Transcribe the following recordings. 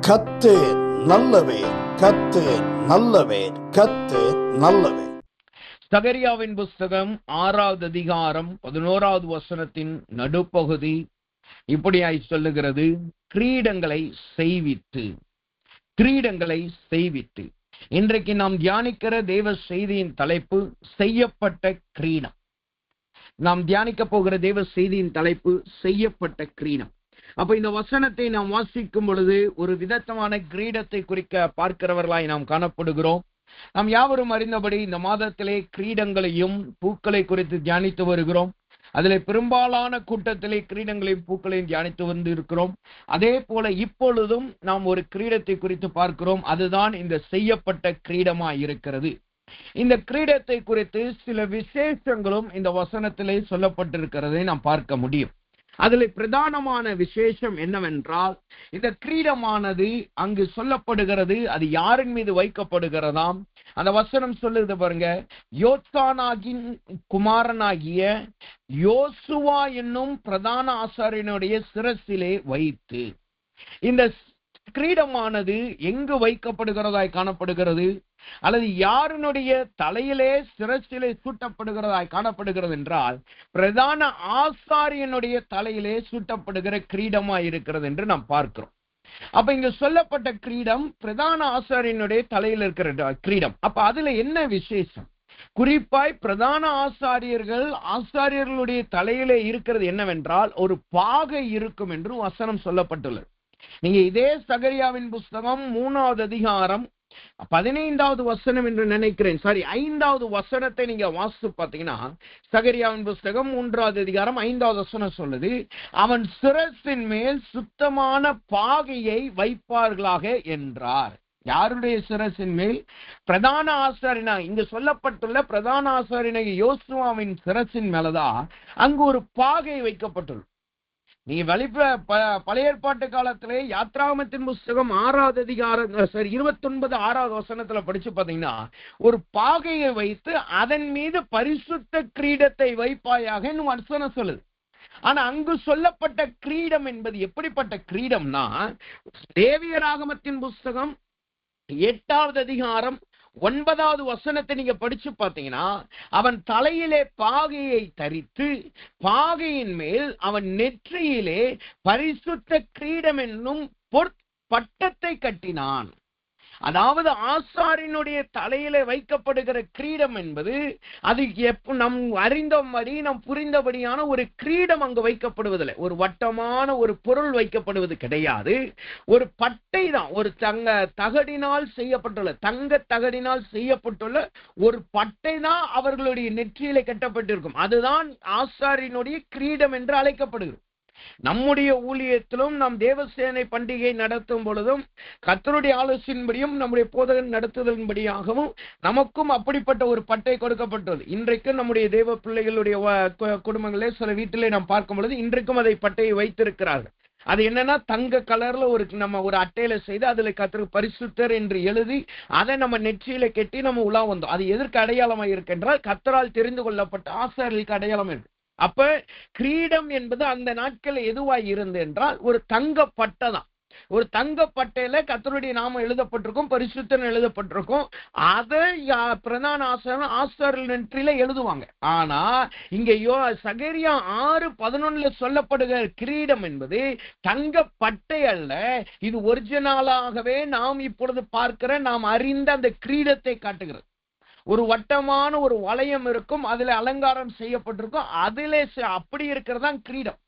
கர்த்தர் நல்லவர், கர்த்தர் நல்லவர், கர்த்தர் நல்லவர். சகரியாவின் புஸ்தகம் 6வது அதிகாரம் 11வது வசனத்தின் நடுப்பகுதி இப்படியாய் சொல்லுகிறது, கிரீடங்களை செய்வித்து. கிரீடங்களை செய்வித்து. இன்றைக்கு நாம் தியானிக்கிற தேவ செய்தியின் தலைப்பு செய்யப்பட்ட கிரீடம். நாம் தியானிக்க போகிற தேவ செய்தியின் தலைப்பு செய்யப்பட்ட கிரீடம். அப்ப இந்த வசனத்தை நாம் வாசிக்கும் பொழுது ஒரு விதமான கிரீடத்தை குறிக்க பார்க்கிறவர்களாய் நாம் காணப்படுகிறோம். நாம் யாவரும் அறிந்தபடி இந்த மாதத்திலே கிரீடங்களையும் பூக்களை குறித்து தியானித்து வருகிறோம். அதிலே பெரும்பாலான கூட்டத்திலே கிரீடங்களையும் பூக்களையும் தியானித்து வந்து இருக்கிறோம். அதே போல இப்பொழுதும் நாம் ஒரு கிரீடத்தை குறித்து பார்க்கிறோம். அதுதான் இந்த செய்யப்பட்ட கிரீடமாய் இருக்கிறது. இந்த கிரீடத்தை குறித்து சில விசேஷங்களும் இந்த வசனத்திலே சொல்லப்பட்டிருக்கிறதை நாம் பார்க்க முடியும். அதில் பிரதானமான விசேஷம் என்னவென்றால், இந்த கிரீடமானது அங்கு சொல்லப்படுகிறது, அது யாரின் மீது வைக்கப்படுகிறதாம். அந்த வசனம் சொல்லுது பாருங்க, யோத்தானாகின் குமாரனாகிய யோசுவா என்னும் பிரதான ஆசாரியனுடைய சிரசிலே வைத்து. இந்த கிரீடமானது எங்கு வைக்கப்படுகிறதாய் காணப்படுகிறது, அல்லது யாருடைய தலையிலே சிரசிலே சூட்டப்படுகிறதாய் காணப்படுகிறது என்றால், பிரதான ஆசாரியனுடைய தலையிலே சூட்டப்படுகிற கிரீடமாய் இருக்கிறது என்று நாம் பார்க்கிறோம். அப்ப இங்க சொல்லப்பட்ட கிரீடம் பிரதான ஆசாரியனுடைய தலையில் இருக்கிற கிரீடம். அப்ப அதுல என்ன விசேஷம்? குறிப்பாய் பிரதான ஆசாரியர்களுடைய தலையிலே இருக்கிறது என்னவென்றால், ஒரு பாகை இருக்கும் என்று வசனம் சொல்லப்பட்டுள்ளது. நீங்க இதே சகரியாவின் புஸ்தகம் 3வது அதிகாரம் 15வது வசனம் என்று நினைக்கிறேன், 5வது வசனத்தை நீங்க வாசித்து பார்த்தீங்கன்னா, சகரியாவின் புஸ்தகம் 3வது அதிகாரம் 5வது வசனம் சொல்லுது, அவன் சிரசின் மேல் சுத்தமான பாகையை வைப்பார்களாக என்றார். யாருடைய சிரசின் மேல்? பிரதான ஆசாரியனா. இங்கு சொல்லப்பட்டுள்ள பிரதான ஆசாரியனை யோசுவாவின் சிரசின் மேலதான் அங்கு ஒரு பாகை வைக்கப்பட்டுள்ளது. நீங்க பழைய ஏற்பாட்டு காலத்திலே யாத்ராகமத்தின் புஸ்தகம் 6வது அதிகாரம் 29 6வது வசனத்துல படிச்சு பாத்தீங்கன்னா, ஒரு பாகையை வைத்து அதன் மீது பரிசுத்த கிரீடத்தை வைப்பாயாக வசனம் சொல்லுது. ஆனா அங்கு சொல்லப்பட்ட கிரீடம் என்பது எப்படிப்பட்ட கிரீடம்னா, லேவியராகமத்தின் புஸ்தகம் 8வது அதிகாரம் 9வது வசனத்தை நீங்க படிச்சு பார்த்தீங்கன்னா, அவன் தலையிலே பாகையை தரித்து பாகையின் மேல் அவன் நெற்றியிலே பரிசுத்த கிரீடம் என்னும் பட்டத்தை கட்டினான். அதாவது ஆசாரியனுடைய தலையிலே வைக்கப்படுகிற கிரீடம் என்பது அது நம் அறிந்தபடி நாம் புரிந்தபடியான ஒரு கிரீடம் அங்கு வைக்கப்படுவதில்லை. ஒரு வட்டமான ஒரு பொருள் வைக்கப்படுவது கிடையாது. ஒரு பட்டை தான், ஒரு தகடினால் செய்யப்பட்டுள்ள தங்க தகடினால் செய்யப்பட்டுள்ள ஒரு பட்டை தான் அவர்களுடைய நெற்றியிலே கட்டப்பட்டிருக்கும். அதுதான் ஆசாரியனுடைய கிரீடம் என்று அழைக்கப்படுகிறது. நம்முடைய ஊழியத்திலும் நாம் தேவசேனை பண்டிகை நடத்தும் பொழுதும் கர்த்தருடைய ஆலோசனையின்படியும் நம்முடைய போதகன் நடத்துதலின்படியாகவும் நமக்கும் அப்படிப்பட்ட ஒரு பட்டை கொடுக்கப்பட்டது. இன்றைக்கு நம்முடைய தேவ பிள்ளைகளுடைய குடும்பங்களே சில வீட்டிலே நாம் பார்க்கும் பொழுது இன்றைக்கும் அதை பட்டையை வைத்திருக்கிறார்கள். அது என்னன்னா, தங்க கலர்ல நம்ம ஒரு அட்டையில செய்து அதுல கர்த்தருக்கு பரிசுத்தர் என்று எழுதி அதை நம்ம நெற்றியில கட்டி நம்ம உலா வந்தோம். அது எதற்கு அடையாளமாக இருக்கின்றால், கர்த்தரால் தெரிந்து கொள்ளப்பட்ட ஆசாரியர்களுக்கு அடையாளம் இருக்கு. அப்ப கிரீடம் என்பது அந்த நாட்கள் எதுவாய் இருந்து என்றால், ஒரு தங்க பட்டை தான். ஒரு தங்க பட்டையில கர்த்தருடைய நாமம் எழுதப்பட்டிருக்கும், பரிசுத்தன் எழுதப்பட்டிருக்கும். அதை பிரதான ஆசாரியர் நெற்றியில எழுதுவாங்க. ஆனா இங்க சகரியா 6:11 சொல்லப்படுகிற கிரீடம் என்பது தங்க பட்டை அல்ல. இது ஒரிஜினலாகவே நாம் இப்பொழுது பார்க்கிற நாம் அறிந்த அந்த கிரீடத்தை காட்டுகிறது. ஒரு வட்டமான ஒரு வளையம் இருக்கும், அதுல அலங்காரம் செய்யப்பட்டிருக்கும், அதிலே அப்படி இருக்கிறதா கிரீடம்.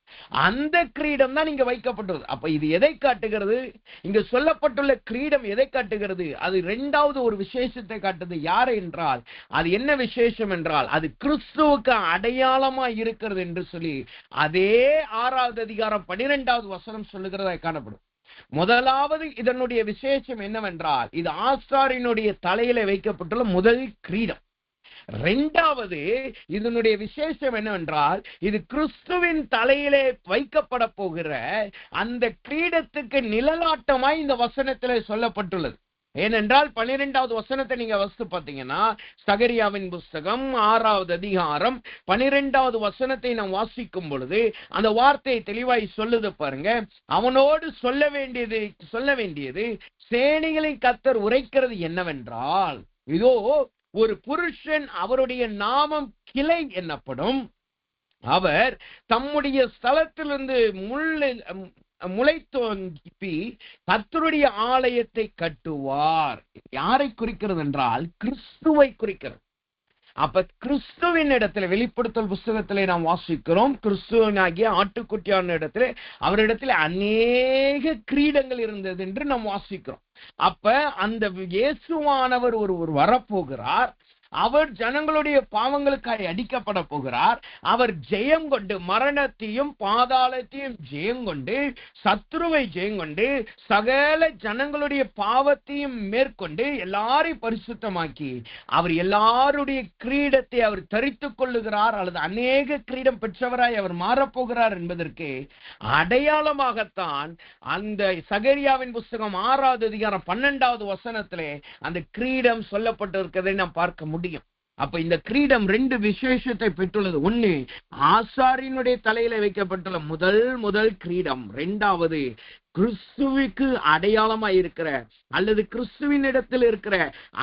அந்த கிரீடம் தான் இங்க வைக்கப்பட்டது. அப்ப இது எதை காட்டுகிறது? இங்க சொல்லப்பட்டுள்ள கிரீடம் எதை காட்டுகிறது? அது 2வது ஒரு விசேஷத்தை காட்டுது. யார் என்றால், அது என்ன விசேஷம் என்றால், அது கிறிஸ்துவுக்கு அடையாளமா இருக்கிறது என்று சொல்லி அதே 6வது அதிகாரம் 12வது வசனம் சொல்லுகிறதா காணப்படும். முதலாவது இதனுடைய விசேஷம் என்னவென்றால், இது ஆசாரியனுடைய தலையில வைக்கப்பட்டுள்ள முதல் கிரீடம். 2வது இதனுடைய விசேஷம் என்னவென்றால், இது கிறிஸ்துவின் தலையிலே வைக்கப்பட போகிற அந்த கிரீடத்துக்கு நிழலாட்டமாய் இந்த வசனத்திலே சொல்லப்பட்டுள்ளது. ஏனென்றால் 12வது வசனத்தை நீங்க வசித்து பார்த்தீங்கன்னா, சகரியாவின் புஸ்தகம் 6வது அதிகாரம் 12வது வசனத்தை நாம் வாசிக்கும் பொழுது அந்த வார்த்தையை தெளிவாய் சொல்லுது பாருங்க. அவனோடு சொல்ல வேண்டியது சேனைகளின் கர்த்தர் உரைக்கிறது என்னவென்றால், இதோ ஒரு புருஷன், அவருடைய நாமம் கிளை என்னப்படும். அவர் தம்முடைய ஸ்தலத்திலிருந்து முளைத்தோங்கி கர்த்தருடைய ஆலயத்தை கட்டுவார். யாரை குறிக்கிறது என்றால் கிறிஸ்துவை குறிக்கிறது. அப்ப கிறிஸ்துவின் இடத்துல வெளிப்படுத்தல் புஸ்தகத்திலே நாம் வாசிக்கிறோம், கிறிஸ்துவனாகிய ஆட்டுக்குட்டியான இடத்துல அவரிடத்துல அநேக கிரீடங்கள் இருந்தது என்று நாம் வாசிக்கிறோம். அப்ப அந்த இயேசுவானவர் ஒருவர் வரப்போகிறார். அவர் ஜனங்களுடைய பாவங்களுக்காக அடிக்கப்பட போகிறார். அவர் ஜெயம் கொண்டு, மரணத்தையும் பாதாளத்தையும் ஜெயம் கொண்டு, சத்துருவை ஜெயம் கொண்டு, சகல ஜனங்களுடைய பாவத்தையும் மேற்கொண்டு எல்லாரையும் பரிசுத்தமாக்கி அவர் எல்லாருடைய கிரீடத்தை அவர் தரித்துக் கொள்ளுகிறார், அல்லது அநேக கிரீடம் பெற்றவராய் அவர் மாறப்போகிறார் என்பதற்கு அடையாளமாகத்தான் அந்த சகரியாவின் புஸ்தகம் 6வது அதிகாரம் 12வது வசனத்திலே அந்த கிரீடம் சொல்லப்பட்டிருக்கிறதை நாம் பார்க்க முடியும். அப்ப இந்த கிரீடம் 2 விசேஷத்தை பெற்றுள்ளது. ஒண்ணு, ஆசாரியனுடைய தலையில வைக்கப்பட்டுள்ள முதல் கிரீடம். 2வது, கிறிஸ்துவுக்கு அடையாளமா இருக்கிற அல்லது கிறிஸ்துவின் இடத்தில் இருக்கிற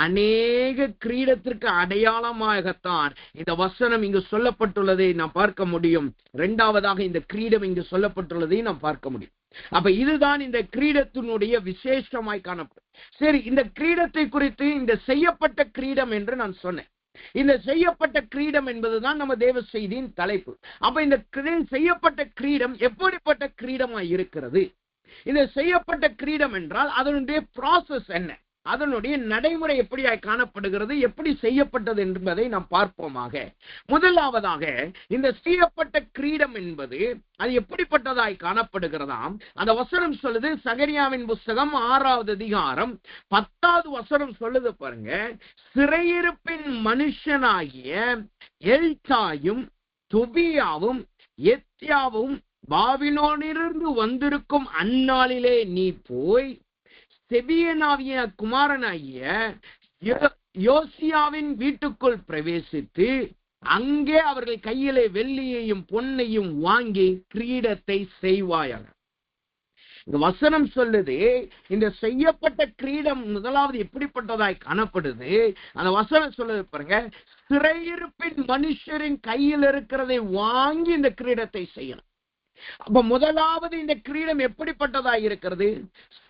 அநேக கிரீடத்திற்கு அடையாளமாகத்தான் இந்த வசனம் இங்கு சொல்லப்பட்டுள்ளதை நாம் பார்க்க முடியும். 2வதாக இந்த கிரீடம் இங்கு சொல்லப்பட்டுள்ளதை நாம் பார்க்க முடியும். அப்ப இதுதான் இந்த கிரீடத்தினுடைய விசேஷமாய் காணப்படும். சரி, இந்த கிரீடத்தை குறித்து இந்த செய்யப்பட்ட கிரீடம் என்று நான் சொன்னேன். இந்த செய்யப்பட்ட கிரீடம் என்பதுதான் நம்ம தேவ செய்தியின் தலைப்பு. அப்ப இந்த செய்யப்பட்ட கிரீடம் எப்படிப்பட்ட கிரீடமாய் இருக்கிறது? இந்த செய்யப்பட்ட கிரீடம் என்றால் அதனுடைய ப்ராசஸ் என்ன, அதனுடைய நடைமுறை எப்படியாய் காணப்படுகிறது, எப்படி செய்யப்பட்டது என்பதை நாம் பார்ப்போமாக. முதலாவதாக இந்த செய்யப்பட்ட கிரீடம் என்பது அது எப்படிப்பட்டதாய் காணப்படுகிறதாம். அந்த வசனம் சொல்லுது, சகரியாவின் புஸ்தகம் 6வது அதிகாரம் 10வது வசனம் சொல்லுது பாருங்க. சிறையிருப்பின் மனுஷனாகிய எல்தாயும் தொபியாவும் எத்யாவும் பாபிலோனிலிருந்து வந்திருக்கும் அந்நாளிலே நீ போய் செபியனாவிய குமாரனாகிய யோசியாவின் வீட்டுக்குள் பிரவேசித்து அங்கே அவர்கள் கையிலே வெள்ளியையும் பொன்னையும் வாங்கி கிரீடத்தை செய்வாயாக. இந்த வசனம் சொல்லுது, இந்த செய்யப்பட்ட கிரீடம் முதலாவது எப்படிப்பட்டதாய் காணப்படுது. அந்த வசனம் சொல்லுது பாருங்க, சிறையிருப்பின் மனுஷரின் கையில் இருக்கிறதை வாங்கி இந்த கிரீடத்தை செய்யணும். அப்ப முதலாவது இந்த கிரீடம் எப்படிப்பட்டதாய் இருக்கிறது?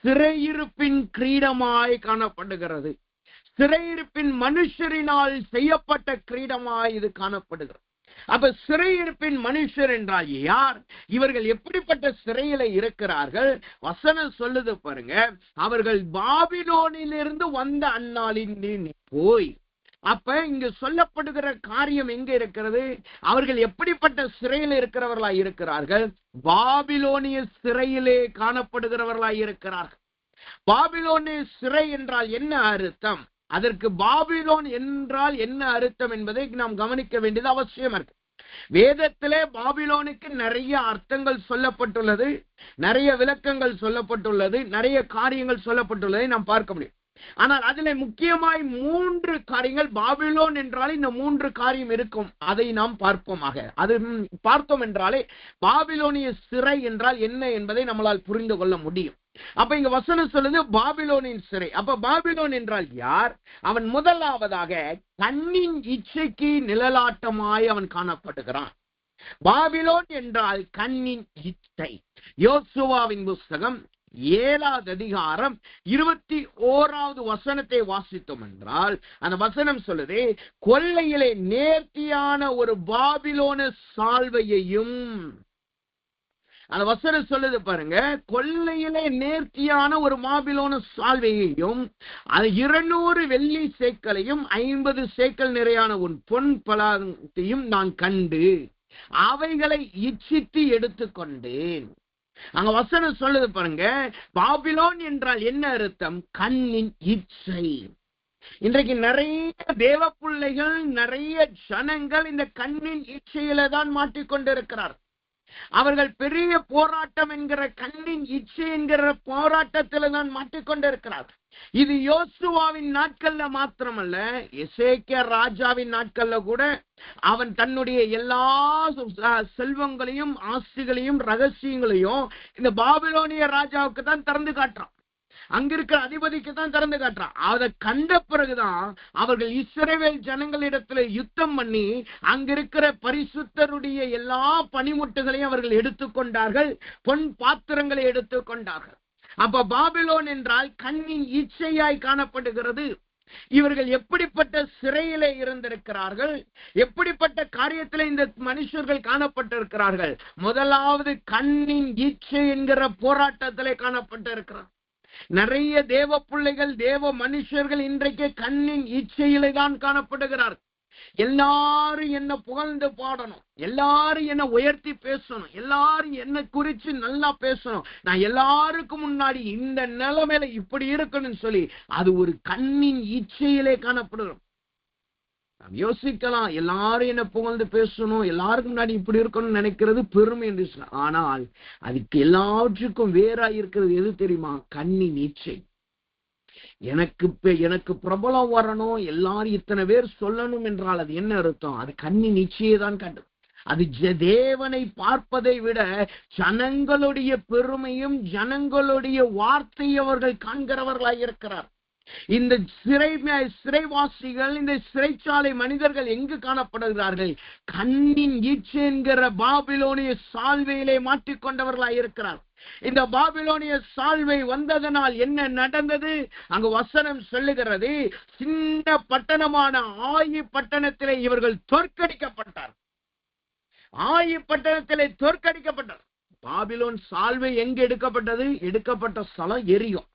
சிறையிருப்பின் கிரீடமாய் காணப்படுகிறது. சிறையிருப்பின் மனுஷரினால் செய்யப்பட்ட கிரீடமாய் இது காணப்படுகிறது. அப்ப சிறையிருப்பின் மனுஷர் என்றால் யார்? இவர்கள் எப்படிப்பட்ட சிறையில இருக்கிறார்கள்? வசனம் சொல்லுது பாருங்க, அவர்கள் பாபிலோனிலிருந்து வந்த அந்நாளில் போய். அப்ப இங்கு சொல்லப்படுகிற காரியம் எங்க இருக்கிறது? அவர்கள் எப்படிப்பட்ட சிறையில் இருக்கிறவர்களாய் இருக்கிறார்கள்? பாபிலோனிய சிறையிலே காணப்படுகிறவர்களாய் இருக்கிறார்கள். பாபிலோனிய சிறை என்றால் என்ன அர்த்தம்? அதற்கு பாபிலோன் என்றால் என்ன அர்த்தம் என்பதை நாம் கவனிக்க வேண்டியது அவசியம் இருக்கு. வேதத்திலே பாபிலோனுக்கு நிறைய அர்த்தங்கள் சொல்லப்பட்டுள்ளது, நிறைய விளக்கங்கள் சொல்லப்பட்டுள்ளது, நிறைய காரியங்கள் சொல்லப்பட்டுள்ளதை நாம் பார்க்க முடியும். ஆனால் அதுல முக்கியமாய் 3 காரியங்கள், பாபிலோன் என்றாலே இந்த 3 காரியம் இருக்கும். அதை நாம் பார்ப்போமாக. அது பார்த்தோம் என்றாலே பாபிலோனிய சிறை என்றால் என்ன என்பதை நம்மளால் புரிந்து கொள்ள முடியும். அப்ப இங்க வசனம் சொல்லுது பாபிலோனின் சிறை. அப்ப பாபிலோன் என்றால் யார்? அவன் முதலாவதாக கண்ணின் இச்சைக்கு நிழலாட்டமாய் அவன் காணப்படுகிறான். பாபிலோன் என்றால் கண்ணின் இச்சை. யோசுவாவின் புஸ்தகம் 7வது அதிகாரம் 21வது வசனத்தை வாசித்தோம் என்றால் அந்த வசனம் சொல்லுது, கொள்ளையிலே நேர்த்தியான ஒரு பாபிலோன சால்வையையும். அந்த வசனம் சொல்லுது பாருங்க, கொள்ளையிலே நேர்த்தியான ஒரு பாபிலோன சால்வையையும், அது 200 வெள்ளி சேக்கலையும் 50 சேக்கல் நிறையான ஒரு பொன் பழத்தையும் நான் கண்டு அவைகளை இச்சித்து எடுத்துக்கொண்டேன். அங்க வசனம் சொல்லுது பாருங்க, பாபிலோன் என்றால் என்ன அர்த்தம்? கண்ணின் இச்சை. இன்றைக்கு நிறைய தேவ பிள்ளைகள், நிறைய ஜனங்கள் இந்த கண்ணின் இச்சையில தான் மாட்டிக்கொண்டிருக்கிறார். அவர்கள் பெரிய போராட்டம் என்கிற கண்ணின் இச்சை என்கிற போராட்டத்தில் தான் மாட்டிக்கொண்டிருக்கிறார். இது யோசுவாவின் நாட்கள்ல மாத்திரமல்ல, எசேக்கியா ராஜாவின் நாட்கள்ல கூட அவன் தன்னுடைய எல்லா செல்வங்களையும் ஆஸ்திகளையும் ரகசியங்களையும் இந்த பாபிலோனிய ராஜாவுக்கு தான் திறந்து காட்டுறான். அங்கிருக்கிற அதிபதிக்கு தான் திறந்து காட்டுறான். அதை கண்ட பிறகுதான் அவர்கள் இஸ்ரவேல் ஜனங்களிடத்துல யுத்தம் பண்ணி அங்கிருக்கிற பரிசுத்தருடைய எல்லா பனிமுட்டுகளையும் அவர்கள் எடுத்துக்கொண்டார்கள், பொன் பாத்திரங்களை எடுத்துக்கொண்டார்கள். அப்ப பாபிலோன் என்றால் கண்ணின் இச்சையாய் காணப்படுகிறது. இவர்கள் எப்படிப்பட்ட சிறையிலே இருந்திருக்கிறார்கள், எப்படிப்பட்ட காரியத்தில் இந்த மனுஷர்கள் காணப்பட்டிருக்கிறார்கள். முதலாவது கண்ணின் இச்சை என்கிற போராட்டத்திலே காணப்பட்டிருக்கிறார். நிறைய தேவ பிள்ளைகள், தேவ மனுஷர்கள் இன்றைக்கு கண்ணின் இச்சையிலே தான் காணப்படுகிறார். எல்லாரும் என்ன புகழ்ந்து பாடணும், எல்லாரும் என்ன உயர்த்தி பேசணும், எல்லாரும் என்ன குறிச்சு நல்லா பேசணும், நான் எல்லாருக்கும் முன்னாடி இந்த நிலைமையில இப்படி இருக்கணும்னு சொல்லி அது ஒரு கண்ணின் இச்சையிலே காணப்படுகிறோம். யோசிக்கலாம், எல்லாரும் என்ன புகழ்ந்து பேசணும், எல்லாருக்கும் முன்னாடி இப்படி இருக்கணும்னு நினைக்கிறது பெருமை என்று. ஆனால் அதுக்கு எல்லாவற்றுக்கும் வேறா இருக்கிறது எது தெரியுமா? கண்ணின் இச்சை. எனக்கு பிரபலம் வரணும், எல்லாரும் இத்தனை பேர் சொல்லணும் என்றால் அது என்ன அர்த்தம்? அது கண்ணின் இச்சையை தான் கண்டு. அது தேவனை பார்ப்பதை விட ஜனங்களுடைய பெருமையும் ஜனங்களுடைய வார்த்தையை அவர்கள் காண்கிறவர்களாக இருக்கிறார். இந்த சிறைவாசிகள், இந்த சிறைச்சாலை மனிதர்கள் எங்கு காணப்படுகிறார்கள்? கண்ணின் ஈச்சை என்கிற பாபிலோனிய சால்வையிலே மாற்றிக்கொண்டவர்களாக இருக்கிறார். இந்த பாபிலோனிய சால்வை வந்ததனால் என்ன நடந்தது? அங்கு வசனம் சொல்லுகிறது, சின்ன பட்டணமான ஆயி பட்டணத்திலே இவர்கள் தோற்கடிக்கப்பட்டார். ஆயி பட்டணத்திலே தோற்கடிக்கப்பட்டார். பாபிலோன் சால்வை எங்கு எடுக்கப்பட்டது? எடுக்கப்பட்ட ஸ்தலம் எரியும்.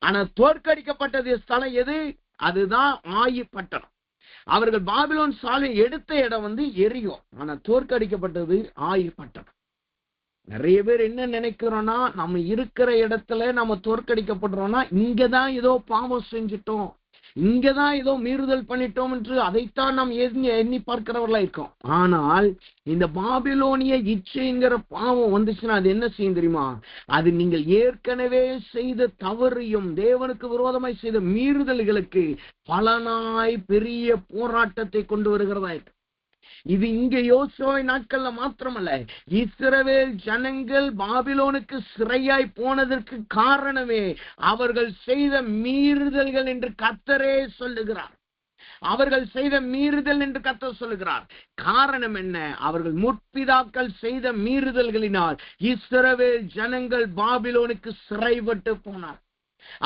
ஆனா தோற்கடிக்கப்பட்டது ஸ்தலம் எது? அதுதான் ஆயி பட்டணம். அவர்கள் பாபிலோன் சாலை எடுத்த இடம் எரியும். ஆனா தோற்கடிக்கப்பட்டது ஆயி பட்டணம். நிறைய பேர் என்ன நினைக்கிறோம்னா, நம்ம இருக்கிற இடத்துல நம்ம தோற்கடிக்கப்படுறோம்னா இங்கதான் ஏதோ பாவம் செஞ்சிட்டோம், இங்கதான் ஏதோ மீறுதல் பண்ணிட்டோம் என்று அதைத்தான் நாம் எண்ணி பார்க்கிறவர்களா இருக்கோம். ஆனால் இந்த பாபிலோனிய இச்சைங்கிற பாவம் வந்துச்சுன்னா அது என்ன செய்யும் தெரியுமா? அது நீங்கள் ஏற்கனவே செய்த தவறையும் தேவனுக்கு விரோதமாய் செய்த மீறுதல்களுக்கு பலனாய் பெரிய போராட்டத்தை கொண்டு வருகிறதா இருக்கு. இது இங்க யோசுவா நாட்கள்ல மாத்திரமல்ல, இஸ்ரவேல் ஜனங்கள் பாபிலோனுக்கு சிறையாய் போனதற்கு காரணமே அவர்கள் செய்த மீறுதல்கள் என்று கர்த்தரே சொல்லுகிறார். அவர்கள் செய்த மீறுதல் என்று கர்த்தர் சொல்லுகிறார். காரணம் என்ன? அவர்கள் முற்பிதாக்கள் செய்த மீறுதல்களினால் இஸ்ரவேல் ஜனங்கள் பாபிலோனுக்கு சிறைப்பட்டு போனார்.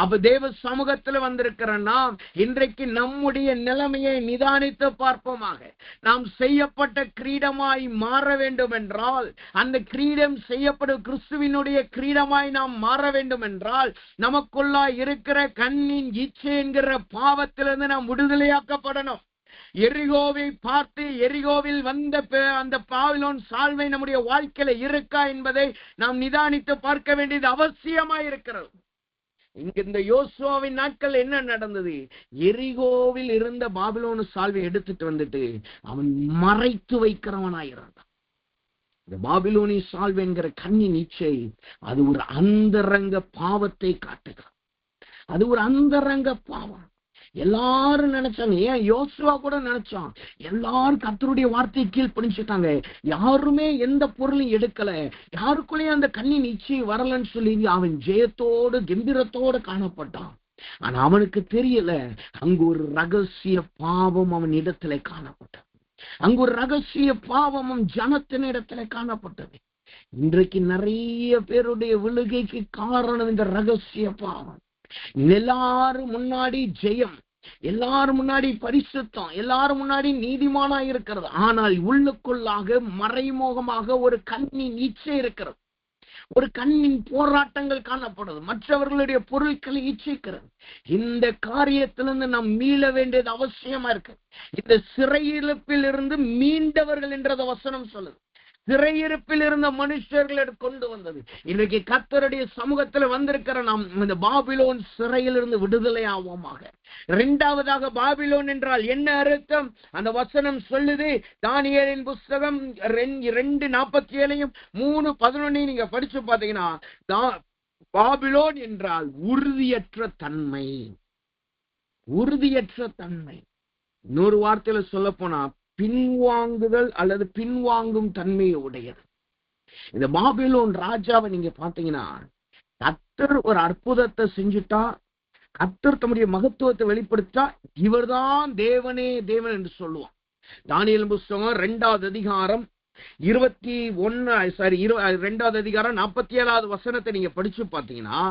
அப்ப தேவ சமூகத்துல வந்திருக்கிற நாம் இன்றைக்கு நம்முடைய நிலைமையை நிதானித்து பார்ப்போமாக. நாம் செய்யப்பட்ட கிரீடமாய் மாற வேண்டும் என்றால், அந்த கிரீடம் செய்யப்படும் கிறிஸ்துவினுடைய கிரீடமாய் நாம் மாற வேண்டும் என்றால், நமக்குள்ளா இருக்கிற கண்ணின் இச்சை என்கிற பாவத்திலிருந்து நாம் விடுதலையாக்கப்படணும். எரிகோவை பார்த்து எரிகோவில் வந்த அந்த பாபிலோன் சால்வை நம்முடைய வாழ்க்கையில இருக்கா என்பதை நாம் நிதானித்து பார்க்க வேண்டியது அவசியமாய் இருக்கிறது. இங்க இந்த யோசுவாவின் நாட்கள் என்ன நடந்தது? எரிகோவில் இருந்த பாபிலோன் சால்வை எடுத்துட்டு வந்துட்டு அவன் மறைத்து வைக்கிறவனாயிருந்தான். இந்த பாபிலோனி சால்வை என்கிற கண்ணின் இச்சை அது ஒரு அந்தரங்க பாவத்தை காட்டுகிறது. அது ஒரு அந்தரங்க பாவம். எல்லாரும் நினைச்சாங்க, ஏன் யோசுவா கூட நினைச்சான், எல்லாரும் கர்த்தருடைய வார்த்தையை கீழ்ப்படிச்சுட்டாங்க, யாருமே எந்த பொருளையும் எடுக்கல, யாருக்குள்ளேயும் அந்த கண்ணின் இச்சை வரலன்னு சொல்லி அவன் ஜெயத்தோடு கம்பீரத்தோடு காணப்பட்டான். ஆனா அவனுக்கு தெரியல, அங்கு ஒரு ரகசிய பாவம் அவன் இடத்துல காணப்பட்டது. அங்கு ஒரு ரகசிய பாவம் அவன் ஜனத்தின் இடத்துல காணப்பட்டது. இன்றைக்கு நிறைய பேருடைய விழுகைக்கு காரணம் இந்த ரகசிய பாவம். எல்லாரும் முன்னாடி ஜெயம், எல்லாரும் முன்னாடி பரிசுத்தம், எல்லாரும் முன்னாடி நீதிமானா இருக்கிறது. ஆனால் உள்ளுக்குள்ளாக மறைமுகமாக ஒரு கண்ணின் இச்சை இருக்கிறது. ஒரு கண்ணின் போராட்டங்கள் காணப்படுது. மற்றவர்களுடைய பொருட்களை இச்சிக்கிறது. இந்த காரியத்திலிருந்து நாம் மீள வேண்டியது அவசியமா இருக்கு. இந்த சிறையிருப்பில் இருந்து மீண்டவர்கள் என்றத வசனம் சொல்லுது. சிறையிருப்பில் இருந்த மனுஷர்களை கொண்டு வந்தது. இன்றைக்கு கர்த்தருடைய சமூகத்தில் வந்திருக்கிற நாம் இந்த பாபிலோன் சிறையிலிருந்து விடுதலை ஆவோமாக. இரண்டாவதாக, பாபிலோன் என்றால் என்ன அர்த்தம்? அந்த வசனம் சொல்லுது. தானியேலின் புஸ்தகம் 2:47 3:11 நீங்க படிச்சு பாத்தீங்கன்னா, பாபிலோன் என்றால் உறுதியற்ற தன்மை. உறுதியற்ற தன்மை. இன்னொரு வார்த்தையில சொல்ல போனா பின்வாங்குதல் அல்லது பின்வாங்கும் தன்மையை உடையது. இந்த பாபிலோன் ராஜாவை நீங்க பாத்தீங்கன்னா, கர்த்தர் ஒரு அற்புதத்தை செஞ்சுட்டா, கர்த்தர் தம்முடைய மகத்துவத்தை வெளிப்படுத்தா, இவர்தான் தேவனே தேவன் என்று சொல்லுவான். தானியேல் புஸ்தகம் 2வது அதிகாரம் 2வது அதிகாரம் 47வது வசனத்தை நீங்க படிச்சு பாத்தீங்கன்னா,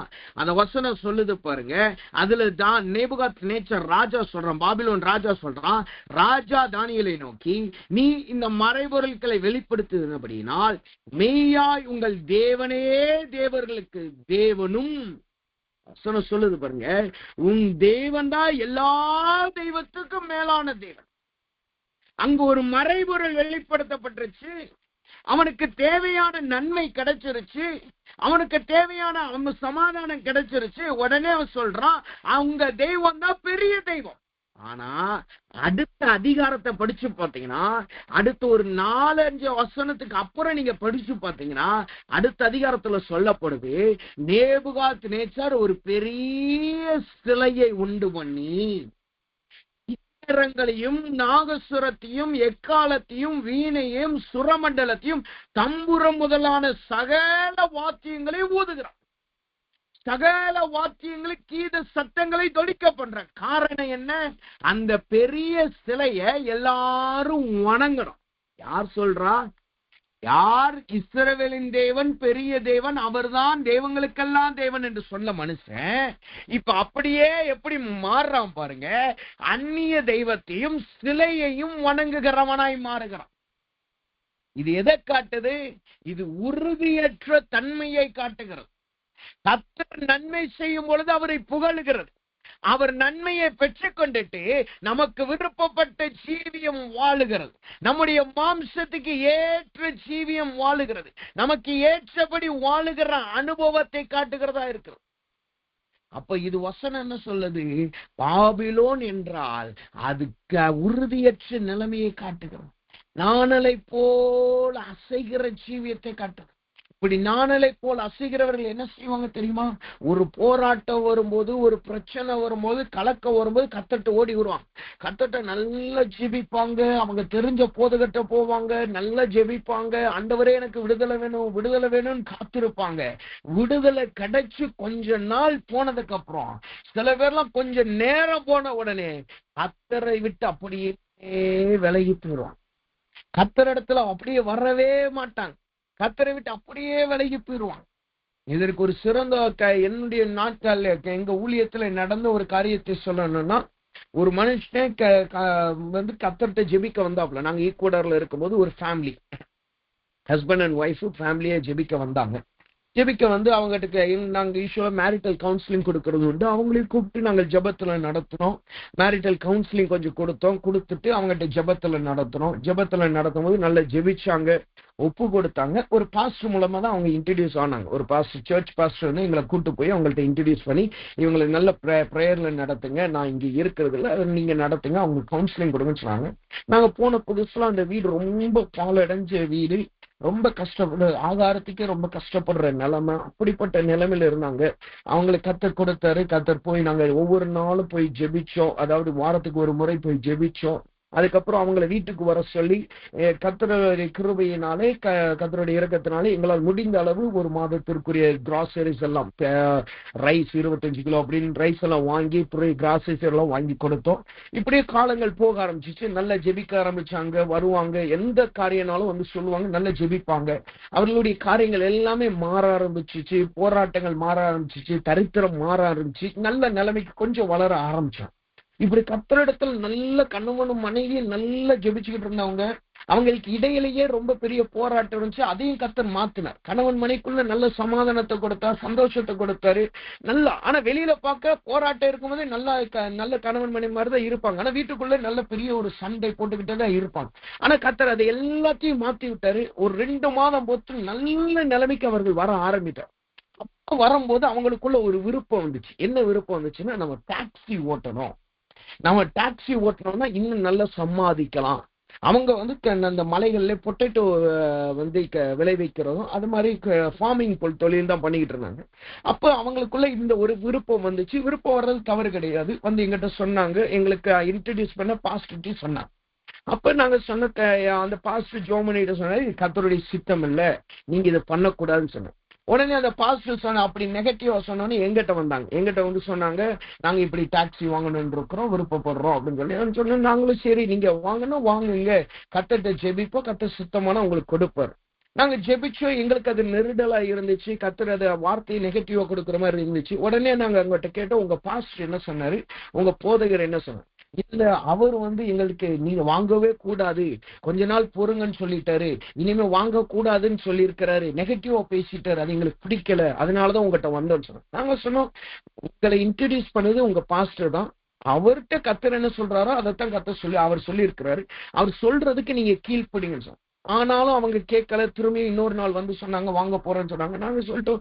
அந்த வசனம் சொல்லுது பாருங்க. அதுல தான் நேபுகாத்நேச்சர் ராஜா சொல்றான், பாபிலோன் ராஜா சொல்றான், ராஜா தானியேலை நோக்கி, நீ இந்த மறைபொருட்களை வெளிப்படுத்துகிறபடியினால் மெய்யாய் உங்கள் தேவனே தேவர்களுக்கு தேவனும். வசனம் சொல்லுது பாருங்க, உன் தேவன் தான் எல்லா தெய்வத்துக்கும் மேலான தேவன். அங்கு ஒரு மறைபொருள் வெளிப்படுத்தப்பட்டுருச்சு. அவனுக்கு தேவையான நன்மை கிடைச்சிருச்சு, அவனுக்கு தேவையான சமாதானம் கிடைச்சிருச்சு. உடனே அவன் சொல்றான், அவங்க தெய்வம் தான் பெரிய தெய்வம். ஆனா அடுத்த அதிகாரத்தை படிச்சு பாத்தீங்கன்னா, அடுத்த ஒரு 4-5 வசனத்துக்கு அப்புறம் நீங்க படிச்சு பாத்தீங்கன்னா, அடுத்த அதிகாரத்துல சொல்லப்படுது, நேபுகாத்நேச்சர் ஒரு பெரிய சிலையை உண்டு பண்ணி ங்களையும் நாகசுரத்தையும் எக்காலத்தையும் வீணையும் சுரமண்டலத்தையும் தம்புரம் முதலான சகல வாத்தியங்களையும் ஊதுகிறான். சகல வாத்தியங்களை கீத சத்தங்களை தொடிக்க பண்ற காரணம் என்ன? அந்த பெரிய சிலைய எல்லாரும் வணங்கணும். யார் சொல்றா? யார்? இஸ்ரவேலின் தேவன் பெரிய தேவன், அவர்தான் தேவங்களுக்கெல்லாம் தேவன் என்று சொன்ன மனுஷன் இப்ப அப்படியே எப்படி மாறுறான் பாருங்க. அந்நிய தெய்வத்தையும் சிலையையும் வணங்குகிறவனாய் மாறுகிறான். இது எதை காட்டுது? இது உறுதியற்ற தன்மையை காட்டுகிறது. கர்த்தர் நன்மை செய்யும் பொழுது அவரை புகழுகிறது. அவர் நன்மையை பெற்றுக் கொண்டுட்டு நமக்கு விருப்பப்பட்ட ஜீவியம் வாழுகிறது. நம்முடைய மாம்சத்துக்கு ஏற்ற ஜீவியம் வாழுகிறது. நமக்கு ஏற்றபடி வாழுகிற அனுபவத்தை காட்டுகிறதா இருக்கிறது. அப்ப இது வசனம் என்ன சொல்லுது? பாபிலோன் என்றால் அதுக்கு உறுதியற்ற நிலைமையை காட்டுகிறது. நாணலை போல் அசைகிற ஜீவியத்தை காட்டுகிறது. இப்படி நாணலை போல் அசைகிறவர்கள் என்ன செய்வாங்க தெரியுமா? ஒரு போராட்டம் வரும்போது, ஒரு பிரச்சனை வரும்போது, கலக்கம் வரும்போது கத்தட்ட ஓடி வருவாங்க. கத்தட்ட நல்லா ஜெபிப்பாங்க. அவங்க தெரிஞ்ச போதகட்ட போவாங்க, நல்லா ஜெபிப்பாங்க. ஆண்டவரே எனக்கு விடுதலை வேணும், விடுதலை வேணும்னு காத்திருப்பாங்க. விடுதலை கிடைச்சு கொஞ்ச நாள் போனதுக்கு அப்புறம், சில பேர்லாம் கொஞ்சம் நேரம் போன உடனே கத்தரை விட்டு அப்படியே விலகி போயிடுவாங்க. கத்தர் இடத்துல அப்படியே வரவே மாட்டாங்க. கத்தரை விட்டு அப்படியே விலகி போயிடுவாங்க. இதற்கு ஒரு சிறந்த என்னுடைய நாட்கள் எங்க ஊழியத்துல நடந்த ஒரு காரியத்தை சொல்லணும்னா, ஒரு மனுஷன் வந்து கத்தர்கிட்ட ஜெபிக்க வந்தாப்புல. நாங்க ஈக்குவடர்ல இருக்கும்போது ஒரு ஃபேமிலி, ஹஸ்பண்ட் அண்ட் ஒய்ஃப் ஃபேமிலியே ஜெபிக்க வந்தாங்க. ஜெபிக்க வந்து அவங்ககிட்ட நாங்கள் யூஸ்வலா மேரிட்டல் கவுன்சிலிங் கொடுக்கறது உண்டு. அவங்களையும் கூப்பிட்டு நாங்கள் ஜெபத்துல நடத்தினோம். மேரிட்டல் கவுன்சிலிங் கொஞ்சம் கொடுத்துட்டு அவங்ககிட்ட ஜெபத்துல நடத்தினோம். ஜெபத்துல நடத்தும் போது நல்லா ஜெபிச்சாங்க, ஒப்பு கொடுத்தாங்க. ஒரு பாஸ்டர் மூலமா தான் அவங்க இன்ட்ரடியூஸ் ஆனாங்க. ஒரு பாஸ்டர், சர்ச் பாஸ்டர் வந்து எங்களை கூட்டு போய் அவங்கள்ட்ட இன்ட்ரடியூஸ் பண்ணி, இவங்களை நல்ல ப்ரேயர்ல நடத்துங்க, நான் இங்க இருக்கிறது இல்லை, நீங்க நடத்துங்க, அவங்களுக்கு கவுன்சிலிங் கொடுங்கன்னு சொன்னாங்க. நாங்க போன புதுசுல அந்த வீடு ரொம்ப பாலடைஞ்ச வீடு, ரொம்ப கஷ்டப்படு, ஆகாரத்துக்கே ரொம்ப கஷ்டப்படுற நிலைமை, அப்படிப்பட்ட நிலைமையில இருந்தாங்க. அவங்களுக்கு கத்தர் கொடுத்தாரு. கத்தர் போய் நாங்க ஒவ்வொரு நாளும் போய் ஜெபிச்சோம். அதாவது வாரத்துக்கு ஒரு முறை போய் ஜெபிச்சோம். அதுக்கப்புறம் அவங்கள வீட்டுக்கு வர சொல்லி கர்த்தருடைய கிருபையினாலே, கர்த்தருடைய இரக்கத்தினாலே எங்களால் முடிந்த அளவு ஒரு மாதத்திற்குரிய கிராசரிஸ் எல்லாம், ரைஸ் 25 கிலோ அப்படின்னு ரைஸ் எல்லாம் வாங்கி, கிராசரிஸ் எல்லாம் வாங்கி கொடுத்தோம். இப்படியே காலங்கள் போக ஆரம்பிச்சிச்சு. நல்லா ஜெபிக்க ஆரம்பிச்சாங்க. வருவாங்க, எந்த காரியனாலும் வந்து சொல்லுவாங்க, நல்லா ஜெபிப்பாங்க. அவர்களுடைய காரியங்கள் எல்லாமே மாற ஆரம்பிச்சிச்சு. போராட்டங்கள் மாற ஆரம்பிச்சிச்சு. தரித்திரம் மாற ஆரம்பிச்சு. நல்ல நிலைமைக்கு கொஞ்சம் வளர ஆரம்பிச்சாங்க. இப்படி கர்த்தரிடத்துல நல்ல கணவனும் மனைவி நல்லா ஜெபிச்சுக்கிட்டு இருந்தவங்க. அவங்களுக்கு இடையிலேயே ரொம்ப பெரிய போராட்டம் இருந்துச்சு. அதையும் கர்த்தர் மாத்தினார். கணவன் மனைக்குள்ள நல்ல சமாதானத்தை கொடுத்தார், சந்தோஷத்தை கொடுத்தாரு. நல்லா, ஆனா வெளியில பார்க்க போராட்டம் இருக்கும்போதே நல்ல கணவன் மனைவி மாதிரி தான் இருப்பாங்க. ஆனா வீட்டுக்குள்ள நல்ல பெரிய ஒரு சண்டை போட்டுக்கிட்டே தான் இருப்பாங்க. ஆனா கர்த்தர் அதை எல்லாத்தையும் மாத்தி விட்டாரு. ஒரு 2 மாதம் போட்டு நல்ல நிலைமைக்கு அவர்கள் வர ஆரம்பித்தார். அப்ப வரும்போது அவங்களுக்குள்ள ஒரு விருப்பம் வந்துச்சு. என்ன விருப்பம் வந்துச்சுன்னா, நம்ம டாக்ஸி ஓட்டணும். நம்ம டாக்ஸி ஓட்டணும்னா இன்னும் நல்லா சம்பாதிக்கலாம். அவங்க வந்து அந்த மலைகள்ல பொட்டேட்டோ வந்து விளைவிக்கிறதும் அது மாதிரி ஃபார்மிங் தொழில் தான் பண்ணிக்கிட்டு இருந்தாங்க. அப்ப அவங்களுக்குள்ள இந்த ஒரு விருப்பம் வந்துச்சு. விருப்பம் வர்றது தவறு கிடையாது. வந்து எங்கிட்ட சொன்னாங்க, எங்களுக்கு இன்ட்ரடியூஸ் பண்ண பாஸ்டர்ட்டி சொன்னாங்க. அப்ப நாங்க சொன்ன அந்த பாஸ்டர் ஜோமனிட்ட சொன்னாரு, இது கர்த்தருடைய சித்தம் இல்ல, நீங்க இதை பண்ணக்கூடாதுன்னு சொன்னோம். உடனே அந்த பாஸ்டர் சொன்ன அப்படி நெகட்டிவா சொன்னோன்னு எங்கிட்ட வந்தாங்க. எங்கிட்ட வந்து சொன்னாங்க, நாங்க இப்படி டாக்ஸி வாங்கணும்னு இருக்கிறோம், விருப்பப்படுறோம் அப்படின்னு சொல்லி சொன்னோம். நாங்களும் சரி, நீங்க வாங்கணும் வாங்குங்க, கர்த்தர்ட்ட ஜெபிப்போம், கர்த்தர் சுத்தமான உங்களுக்கு கொடுப்பாரு. நாங்க ஜெபிச்சோம். எங்களுக்கு அது நெருடலா இருந்துச்சு. கர்த்தர் அதை வார்த்தையை நெகட்டிவா கொடுக்குற மாதிரி இருந்துச்சு. உடனே நாங்க அவங்ககிட்ட கேட்டோம், உங்க பாஸ்டர் என்ன சொன்னாரு, உங்க போதகர் என்ன சொன்னார்? இல்ல, அவர் வந்து எங்களுக்கு நீங்க வாங்கவே கூடாது, கொஞ்ச நாள் பொறுங்கன்னு சொல்லிட்டாரு, இனிமே வாங்க கூடாதுன்னு சொல்லி இருக்கிறாரு, நெகட்டிவா பேசிட்டாரு, அது எங்களுக்கு பிடிக்கல, அதனாலதான் உங்ககிட்ட வந்தோம்னு சொன்னோம். நாங்க சொன்னோம், உங்களை இன்ட்ரடியூஸ் பண்ணது உங்க பாஸ்டர் தான், அவர்கிட்ட கர்த்தர் என்ன சொல்றாரோ அதைத்தான் கர்த்தர் சொல்லி அவர் சொல்லி இருக்கிறாரு, அவர் சொல்றதுக்கு நீங்க கீழ்ப்படிங்கன்னு சொன்னோம். ஆனாலும் அவங்க கேட்கல. திரும்பி இன்னொரு நாள் வந்து சொன்னாங்க, வாங்க போறேன்னு சொன்னாங்க. நாங்க சொல்லிட்டோம்,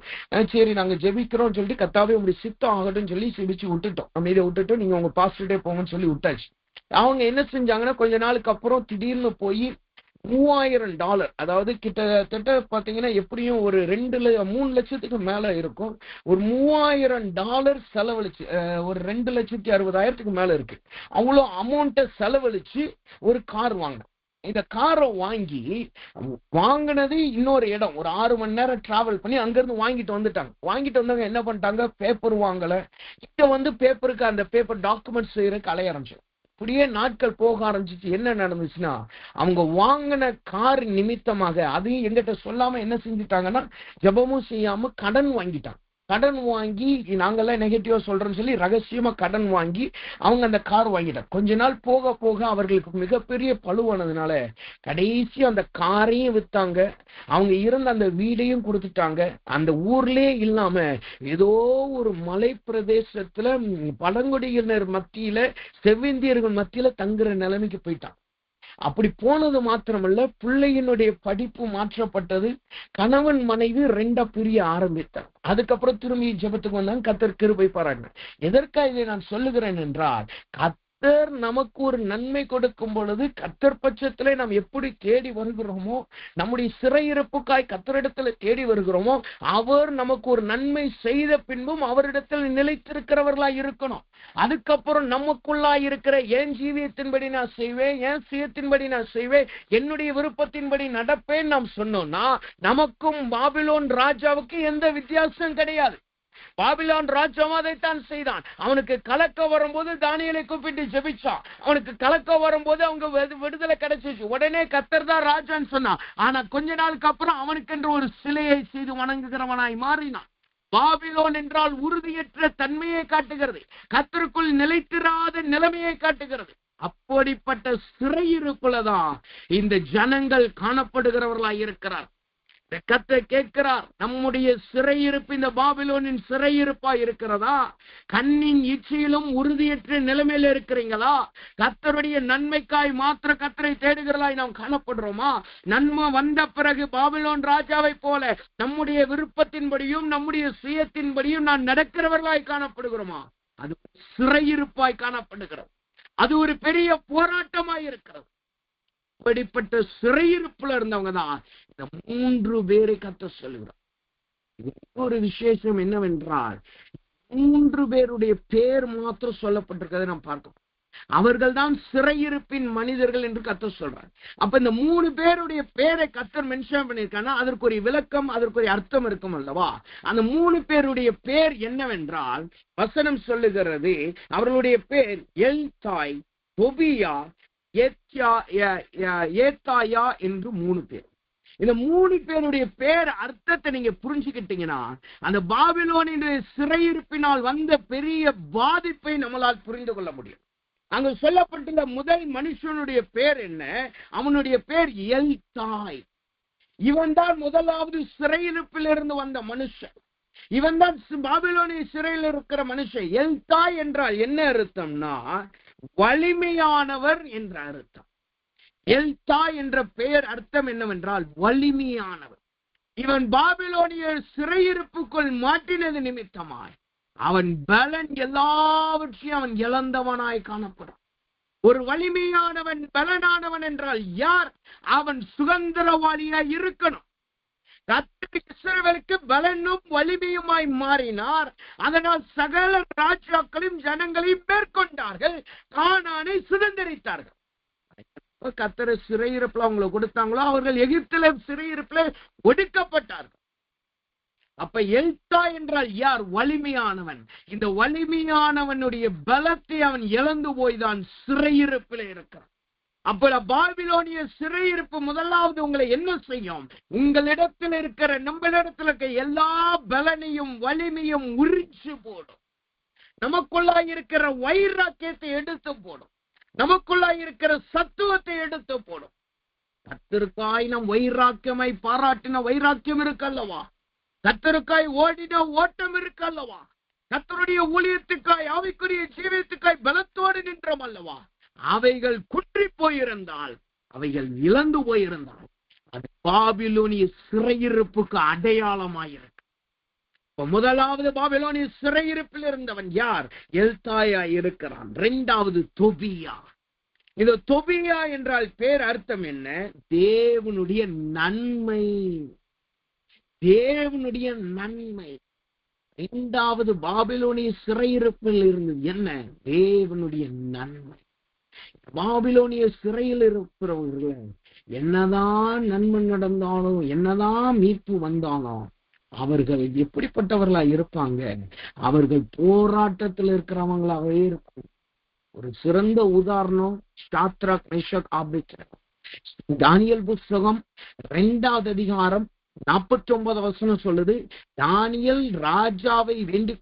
சரி நாங்க ஜெபிக்கிறோம்னு சொல்லிட்டு கர்த்தாவே உங்களுடைய சித்தம் ஆகட்டும்னு சொல்லி ஜெபிச்சு விட்டுட்டோம். நம்ம இதை விட்டுட்டோம், நீங்க உங்க பாஸ்டர்டே போங்கன்னு சொல்லி விட்டாச்சு. அவங்க என்ன செஞ்சாங்கன்னா, கொஞ்ச நாளுக்கு அப்புறம் திடீர்னு போய் $3000, அதாவது கிட்டத்தட்ட பாத்தீங்கன்னா எப்படியும் ஒரு 3 லட்சத்துக்கு மேல இருக்கும், ஒரு $3000 செலவழிச்சு, ஒரு 2,60,000 மேல இருக்கு, அவ்வளவு அமௌண்ட்டை செலவழிச்சு ஒரு கார் வாங்கினேன். இந்த காரை வாங்கினது இன்னொரு இடம், ஒரு 6 மணி நேரம் டிராவல் பண்ணி அங்கிருந்து வாங்கிட்டு வந்தாங்க. என்ன பண்ணிட்டாங்க, பேப்பர் வாங்கல. இங்க வந்து பேப்பருக்கு அந்த பேப்பர் டாக்குமெண்ட்ஸ் செய்யறதுக்கு அலைய ஆரம்பிச்சு. இப்படியே நாட்கள் போக ஆரம்பிச்சிச்சு. என்ன நடந்துச்சுன்னா, அவங்க வாங்கின கார் நிமித்தமாக அதையும் எங்கிட்ட சொல்லாம என்ன செஞ்சுட்டாங்கன்னா, ஜெபமும் செய்யாம கடன் வாங்கிட்டாங்க. கடன் வாங்கி, நாங்கெல்லாம் நெகட்டிவா சொல்றோம்னு சொல்லி ரகசியமா கடன் வாங்கி அவங்க அந்த கார் வாங்கிட்டாங்க. கொஞ்ச நாள் போக போக அவர்களுக்கு மிகப்பெரிய பழுவானதுனால கடைசி அந்த காரையும் வித்தாங்க, அவங்க இருந்த அந்த வீடையும் கொடுத்துட்டாங்க. அந்த ஊர்லயே இல்லாம ஏதோ ஒரு மலை பிரதேசத்துல பழங்குடியினர் மத்தியில, செவ்விந்தியர்கள் மத்தியில தங்குற நிலைமைக்கு போயிட்டாங்க. அப்படி போனது மாத்திரமல்ல, பிள்ளையினுடைய படிப்பு மாற்றப்பட்டது. கணவன் மனைவி 2 பிரிய ஆரம்பித்தார். அதுக்கப்புறம் திரும்பி ஜெபத்துக்கு வந்தாங்க. கர்த்தர் கிருபை பாராட்டினார். எதற்காக இதை நான் சொல்லுகிறேன் என்றால், கர்த்தர் நமக்கு ஒரு நன்மை கொடுக்கும் பொழுது கர்த்தர் பட்சத்திலே நாம் எப்படி தேடி வருகிறோமோ, நம்முடைய சிறையிருப்புக்காய் கர்த்தரிடத்துல தேடி வருகிறோமோ, அவர் நமக்கு ஒரு நன்மை செய்த பின்பும் அவரிடத்தில் நிலைத்திருக்கிறவர்களாய் இருக்கணும். அதுக்கப்புறம் நமக்குள்ளாய் இருக்கிற என் ஜீவியத்தின்படி நான் செய்வேன், என் சுயத்தின்படி நான் செய்வேன், என்னுடைய விருப்பத்தின்படி நடப்பேன் நாம் சொன்னோம்னா, நமக்கும் பாபிலோன் ராஜாவுக்கு எந்த வித்தியாசம் கிடையாது. பாபிலோன் ராஜாவும் அதைத்தான் செய்தான். அவனுக்கு கலக்க வரும்போது தானியேலை கூப்பிட்டு ஜெபிச்சான். அவனுக்கு கலக்க வரும்போது அவங்க விடுதலை கிடைச்சிச்சு. உடனே கர்த்தர் தான் ராஜான்னு சொன்னான். ஆனா கொஞ்ச நாளுக்கு அப்புறம் அவனுக்கென்று ஒரு சிலையை செய்து வணங்குகிறவனாய் மாறினான். பாபிலோன் என்றால் உறுதியற்ற தன்மையை காட்டுகிறது, கர்த்தருக்குள் நிலைத்திராத நிலைமையை காட்டுகிறது. அப்படிப்பட்ட சிறையிருப்புலதான் இந்த ஜனங்கள் காணப்படுகிறவர்களாய் இருக்கிறார். கர்த்தர் கேட்கிறார், நம்முடைய சிறையிருப்பு இந்த பாபிலோனின் சிறையிருப்பா இருக்கிறதா? கண்ணின் இச்சையிலும் உறுதியற்ற நிலைமையில இருக்கிறீங்களா? கர்த்தருடைய நன்மைக்காய் மாத்திர கர்த்தரை தேடுகிறதாய் நாம் காணப்படுறோமா? நன்மை வந்த பிறகு பாபிலோன் ராஜாவை போல நம்முடைய விருப்பத்தின்படியும் நம்முடைய சுயத்தின்படியும் நான் நடக்கிறவர்களாய் காணப்படுகிறோமா? அது சிறையிருப்பாய் காணப்படுகிறது. அது ஒரு பெரிய போராட்டமாய் இருக்கிறது. அப்படிப்பட்ட சிறையிருப்புல இருந்தவங்க தான் இந்த 3 பேரை கர்த்தர் சொல்லுகிறார். ஒரு விசேஷம் என்னவென்றால், 3 பேருடைய பேர் மாத்திரம் சொல்லப்பட்டிருக்கிறதை நாம் பார்க்கிறோம். அவர்கள் தான் சிறையிருப்பின் மனிதர்கள் என்று கர்த்தர் சொல்றார். அப்ப இந்த 3 பேருடைய பேரை கர்த்தர் மென்ஷன் பண்ணியிருக்காங்கன்னா அதற்கு ஒரு விளக்கம், அதற்கு ஒரு அர்த்தம் இருக்கும் அல்லவா? அந்த 3 பேருடைய பேர் என்னவென்றால், வசனம் சொல்லுகிறது, அவர்களுடைய பேர் எல்தாய், தொபியா, ஏத்தாயா என்று 3 பேர். இந்த 3 பேருடைய பேர் அர்த்தத்தை நீங்க புரிஞ்சுக்கிட்டீங்கன்னா, அந்த பாபிலோனின் சிறையிருப்பினால் வந்த பெரிய பாதிப்பை நம்மளால் புரிந்து கொள்ள முடியும். அங்கு சொல்லப்பட்டுள்ள முதல் மனுஷனுடைய பேர் என்ன? அவனுடைய பேர் எல்தாய். இவன் தான் முதலாவது சிறையிருப்பில் இருந்து வந்த மனுஷன். இவன் தான் பாபிலோனிய சிறையில் இருக்கிற மனுஷன். எல்தாய் என்றால் என்ன அர்த்தம்னா, வலிமையானவர் என்ற அர்த்தம். எல்தாய் என்ற பெயர் அர்த்தம் என்னவென்றால் வலிமையானவர். இவன் பாபிலோனிய சிறையிருப்புக்குள் மாட்டினது நிமித்தமாய் அவன் பலன் எல்லாவற்றையும் அவன் இழந்தவனாய் காணப்படும். ஒரு வலிமையானவன் பலனானவன் என்றால் யார்? அவன் சுதந்திரவாளியாய் இருக்கணும். கர்த்தர் இஸ்ரவேலுக்கு பலனும் வலிமையுமாய் மாறினார். அதனால் சகல ராஜாக்களையும் ஜனங்களையும் மேற்கொண்டார்கள், கானானை சுதந்திரித்தார்கள். கர்த்தர் சிறையிருப்புல அவங்களை கொடுத்தாங்களோ, அவர்கள் எகிப்தில சிறையிருப்புல ஒடுக்கப்பட்டார்கள். அப்ப எல்தா என்றால் யார்? வலிமையானவன். இந்த வலிமையானவனுடைய பலத்தை அவன் இழந்து போய்தான் சிறையிருப்பில் இருக்கிறான். அப்ப பாபிலோனிய சிறையிருப்பு முதலாவது உங்களை என்ன செய்யும்? உங்களிடத்தில் இருக்கிற, நம்மளிடத்தில் இருக்க எல்லா பலனையும் வலிமையும் உரிச்சு போடும். நமக்குள்ளாய் இருக்கிற வைராக்கியத்தை எடுத்து போடும். நமக்குள்ளாய் இருக்கிற சத்துவத்தை எடுத்து போடும். கர்த்தருக்காய் நம் வைராக்கியமாய் பாராட்டின வைராக்கியம் இருக்கல்லவா? கர்த்தருக்காய் ஓடின ஓட்டம் இருக்கல்லவா? கர்த்தருடைய ஊழியத்துக்காய் ஆவிக்குரிய ஜீவியத்துக்காய் பலத்தோடு நின்றோம் அல்லவா? அவைகள் குன்றி போயிருந்தால், அவைகள் இழந்து போயிருந்தால், அது பாபிலோனிய சிறையிருப்புக்கு அடையாளமாயிருக்கு. முதலாவது பாபிலோனிய சிறையிருப்பில் இருந்தவன் யார்? எல்தாயா இருக்கிறான். இரண்டாவது தொபியா. இந்த தொபியா என்றால் பேர் அர்த்தம் என்ன? தேவனுடைய நன்மை. தேவனுடைய நன்மை. இரண்டாவது பாபிலோனிய சிறையிருப்பில் இருந்தது என்ன? தேவனுடைய நன்மை. பாபிலோனிய சிறையில் இருக்கிறவர்கள் என்னதான் நன்மை நடந்தாலும், என்னதான் மீட்பு வந்தாலும், அவர்கள் எப்படிப்பட்டவர்களா இருப்பாங்க? அவர்கள் போராட்டத்தில் இருக்கிறவங்களாவே இருக்கும். ஒரு சிறந்த உதாரணம் சாத்ராக், மேஷாக், ஆபேத்நேகோ. தானியேல் புஸ்தகம் 2வது அதிகாரம் 49 வசனம் சொல்லுது, தானியேல் ராஜாவை வேண்டிக்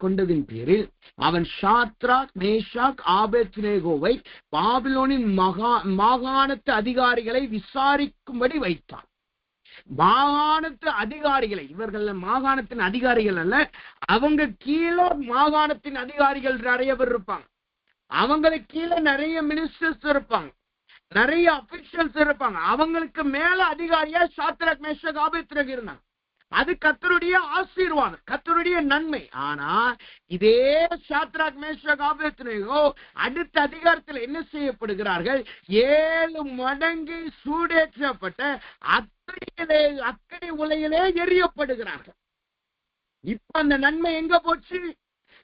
கொண்டதின் பேரில் அவன் சாத்ராக், மேஷாக், ஆபேத்நேகோவை பாபிலோனின் மாகாணத்து அதிகாரிகளை விசாரிக்கும்படி வைத்தான். மாகாணத்து அதிகாரிகளை, இவர்கள் மாகாணத்தின் அதிகாரிகள் அல்ல, அவங்க கீழே மாகாணத்தின் அதிகாரிகள் நிறைய பேர் இருப்பாங்க. அவங்களுக்கு கீழே நிறைய மினிஸ்டர்ஸ் இருப்பாங்க, நிறைய அபிஷியல்ஸ் இருப்பாங்க. அவங்களுக்கு மேல அதிகாரியா சாத்ராக், மேஷாக், ஆபேத்நேகோ இருந்தாங்க. அது கர்த்தருடைய ஆசீர்வாதம், கர்த்தருடைய நன்மை. ஆனா இதே சாத்ராக், மேஷாக், ஆபேத்நேகோ அடுத்த அதிகாரத்தில் என்ன செய்யப்படுகிறார்கள்? 7 மடங்கு சூடேற்றப்பட்ட அக்கடி உலையிலே எரியப்படுகிறார்கள். இப்ப அந்த நன்மை எங்க போச்சு?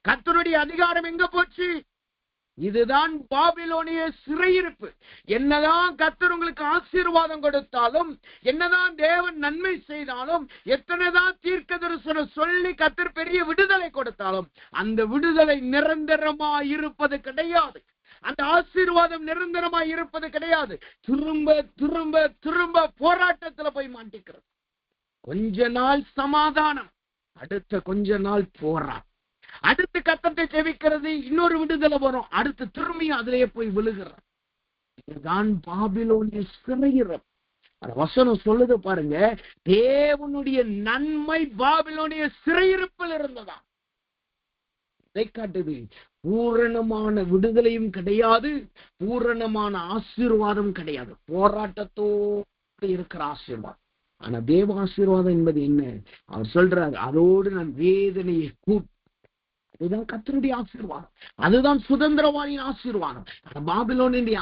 கர்த்தருடைய அதிகாரம் எங்க போச்சு? இதுதான் பாபிலோனிய சிறையிருப்பு. என்னதான் கர்த்தர் உங்களுக்கு ஆசீர்வாதம் கொடுத்தாலும், என்னதான் தேவன் நன்மை செய்தாலும், எத்தனைதான் தீர்க்க தரிசனம் சொல்லி கர்த்தர் பெரிய விடுதலை கொடுத்தாலும், அந்த விடுதலை நிரந்தரமாய் இருப்பது கிடையாது. அந்த ஆசீர்வாதம் நிரந்தரமாய் இருப்பது கிடையாது. திரும்ப திரும்ப திரும்ப போராட்டத்துல போய் மாட்டிக்கிறது. கொஞ்ச நாள் சமாதானம், அடுத்த கொஞ்ச நாள் போராட்டம். அடுத்து கர்த்தரை ஜெபிக்கிறது, இன்னொரு விடுதலை வரும், அடுத்து திரும்பியும் அதிலேயே போய் விழுகிறார். இதுதான் பாபிலோனிய சிறையிருப்பு. அந்த வசனம் சொல்லுது பாருங்க, தேவனுடைய நன்மை பாபிலோனிய சிறையிருப்பில் இருந்ததா. இதை காட்டுது. பூரணமான விடுதலையும் கிடையாது, பூரணமான ஆசீர்வாதம் கிடையாது, போராட்டத்தோடு இருக்கிற ஆசீர்வாதம். ஆனா தேவ ஆசீர்வாதம் என்பது என்ன? அவர் சொல்றாரு, அதோடு நான் வேதனையை கூட்டு. அதுதான் கர்த்தருடைய ஆசீர்வாதம், அதுதான் சுதந்திரவாளியின் ஆசீர்வாதம். பாபிலோனிய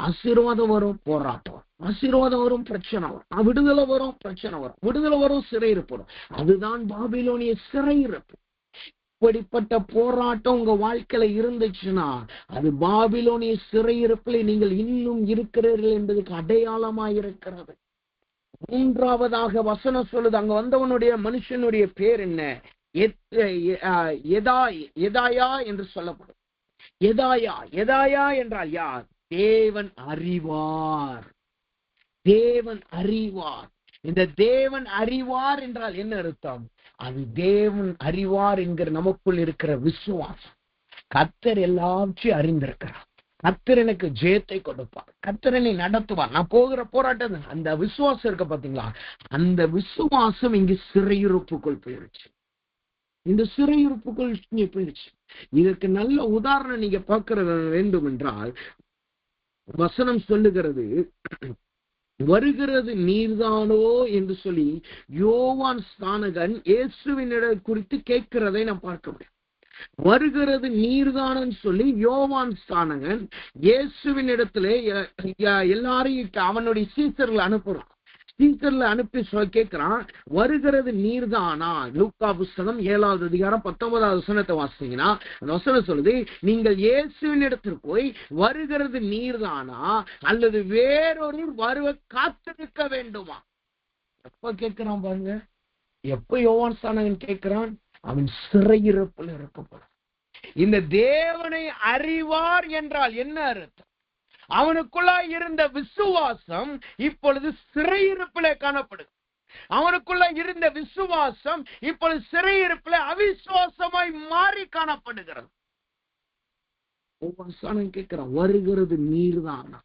ஆசீர்வாதம் வரும், போராட்டம், ஆசீர்வாதம் வரும், பிரச்சனை வரும், விடுதலை வரும், பிரச்சனை வரும், விடுதலை வரும், சிறையிருப்பு வரும். அதுதான் பாபிலோனிய சிறையிருப்பு. இப்படிப்பட்ட போராட்டம் உங்க வாழ்க்கையில இருந்துச்சுன்னா, அது பாபிலோனிய சிறையிருப்பில் நீங்கள் இன்னும் இருக்கிறீர்கள் என்பதுக்கு அடையாளமாயிருக்கிறது. மூன்றாவதாக வசனம் சொல்லுது, அங்க வந்தவனுடைய மனுஷனுடைய பேர் என்ன? எதாயா என்று சொல்லப்படும். எதாயா என்றால் யார்? தேவன் அறிவார். தேவன் அறிவார். இந்த தேவன் அறிவார் என்றால் என்ன அர்த்தம்? அது தேவன் அறிவார் என்கிற நமக்குள் இருக்கிற விசுவாசம். கர்த்தர் எல்லாவற்றையும் அறிந்திருக்கிறார். கர்த்தர் எனக்கு ஜெயத்தை கொடுப்பார், கர்த்தர் என்னை நடத்துவார், நான் போகிற போராட்டம். அந்த விசுவாசம் இருக்க பாத்தீங்களா? அந்த விசுவாசம் இங்கு சிறையிருப்புக்குள் போயிருச்சு. இந்த சிறையிருப்புக்குள் போயிருச்சு. இதற்கு நல்ல உதாரணம் நீங்க பார்க்க வேண்டும் என்றால், வசனம் சொல்லுகிறது, வருகிறது நீர்தானோ என்று சொல்லி யோவான் ஸ்நானகன் இயேசுவினிடம் குறித்து கேட்கிறதை நாம் பார்க்க முடியும். வருகிறது நீர்தானன்னு சொல்லி யோவான் ஸ்நானகன் இயேசுவின் இடத்துல எல்லாரையும் அவனுடைய சீசர்கள் அனுப்புறான். சீசர்ல அனுப்பி கேட்கிறான், வருகிறது நீர்தானா? லூக்கா புஸ்தகம் 7வது அதிகாரம் 19வது வசனத்தை வாசிங்கன்னா அந்த வசனம் சொல்லுது, நீங்கள் இயேசுவின் இடத்திற்கு போய் வருகிறது நீர்தானா அல்லது வேறொரு வருவ காத்திருக்க வேண்டுமா? எப்ப கேட்கிறான் பாருங்க, எப்ப யோவான் ஸ்நானகன் கேட்கிறான்? அவன் சிறையிருப்பில் இருக்கப்படும். இந்த தேவனை அறிவார் என்றால் என்ன அர்த்தம்? அவனுக்குள்ளாய் இருந்த விசுவாசம் இப்பொழுது சிறையிருப்பிலே காணப்படுது. அவனுக்குள்ள இருந்த விசுவாசம் இப்பொழுது சிறையிருப்பிலே அவிசுவாசமாய் மாறி காணப்படுகிறது. கேட்கிறான், வருகிறது நீர்தானா?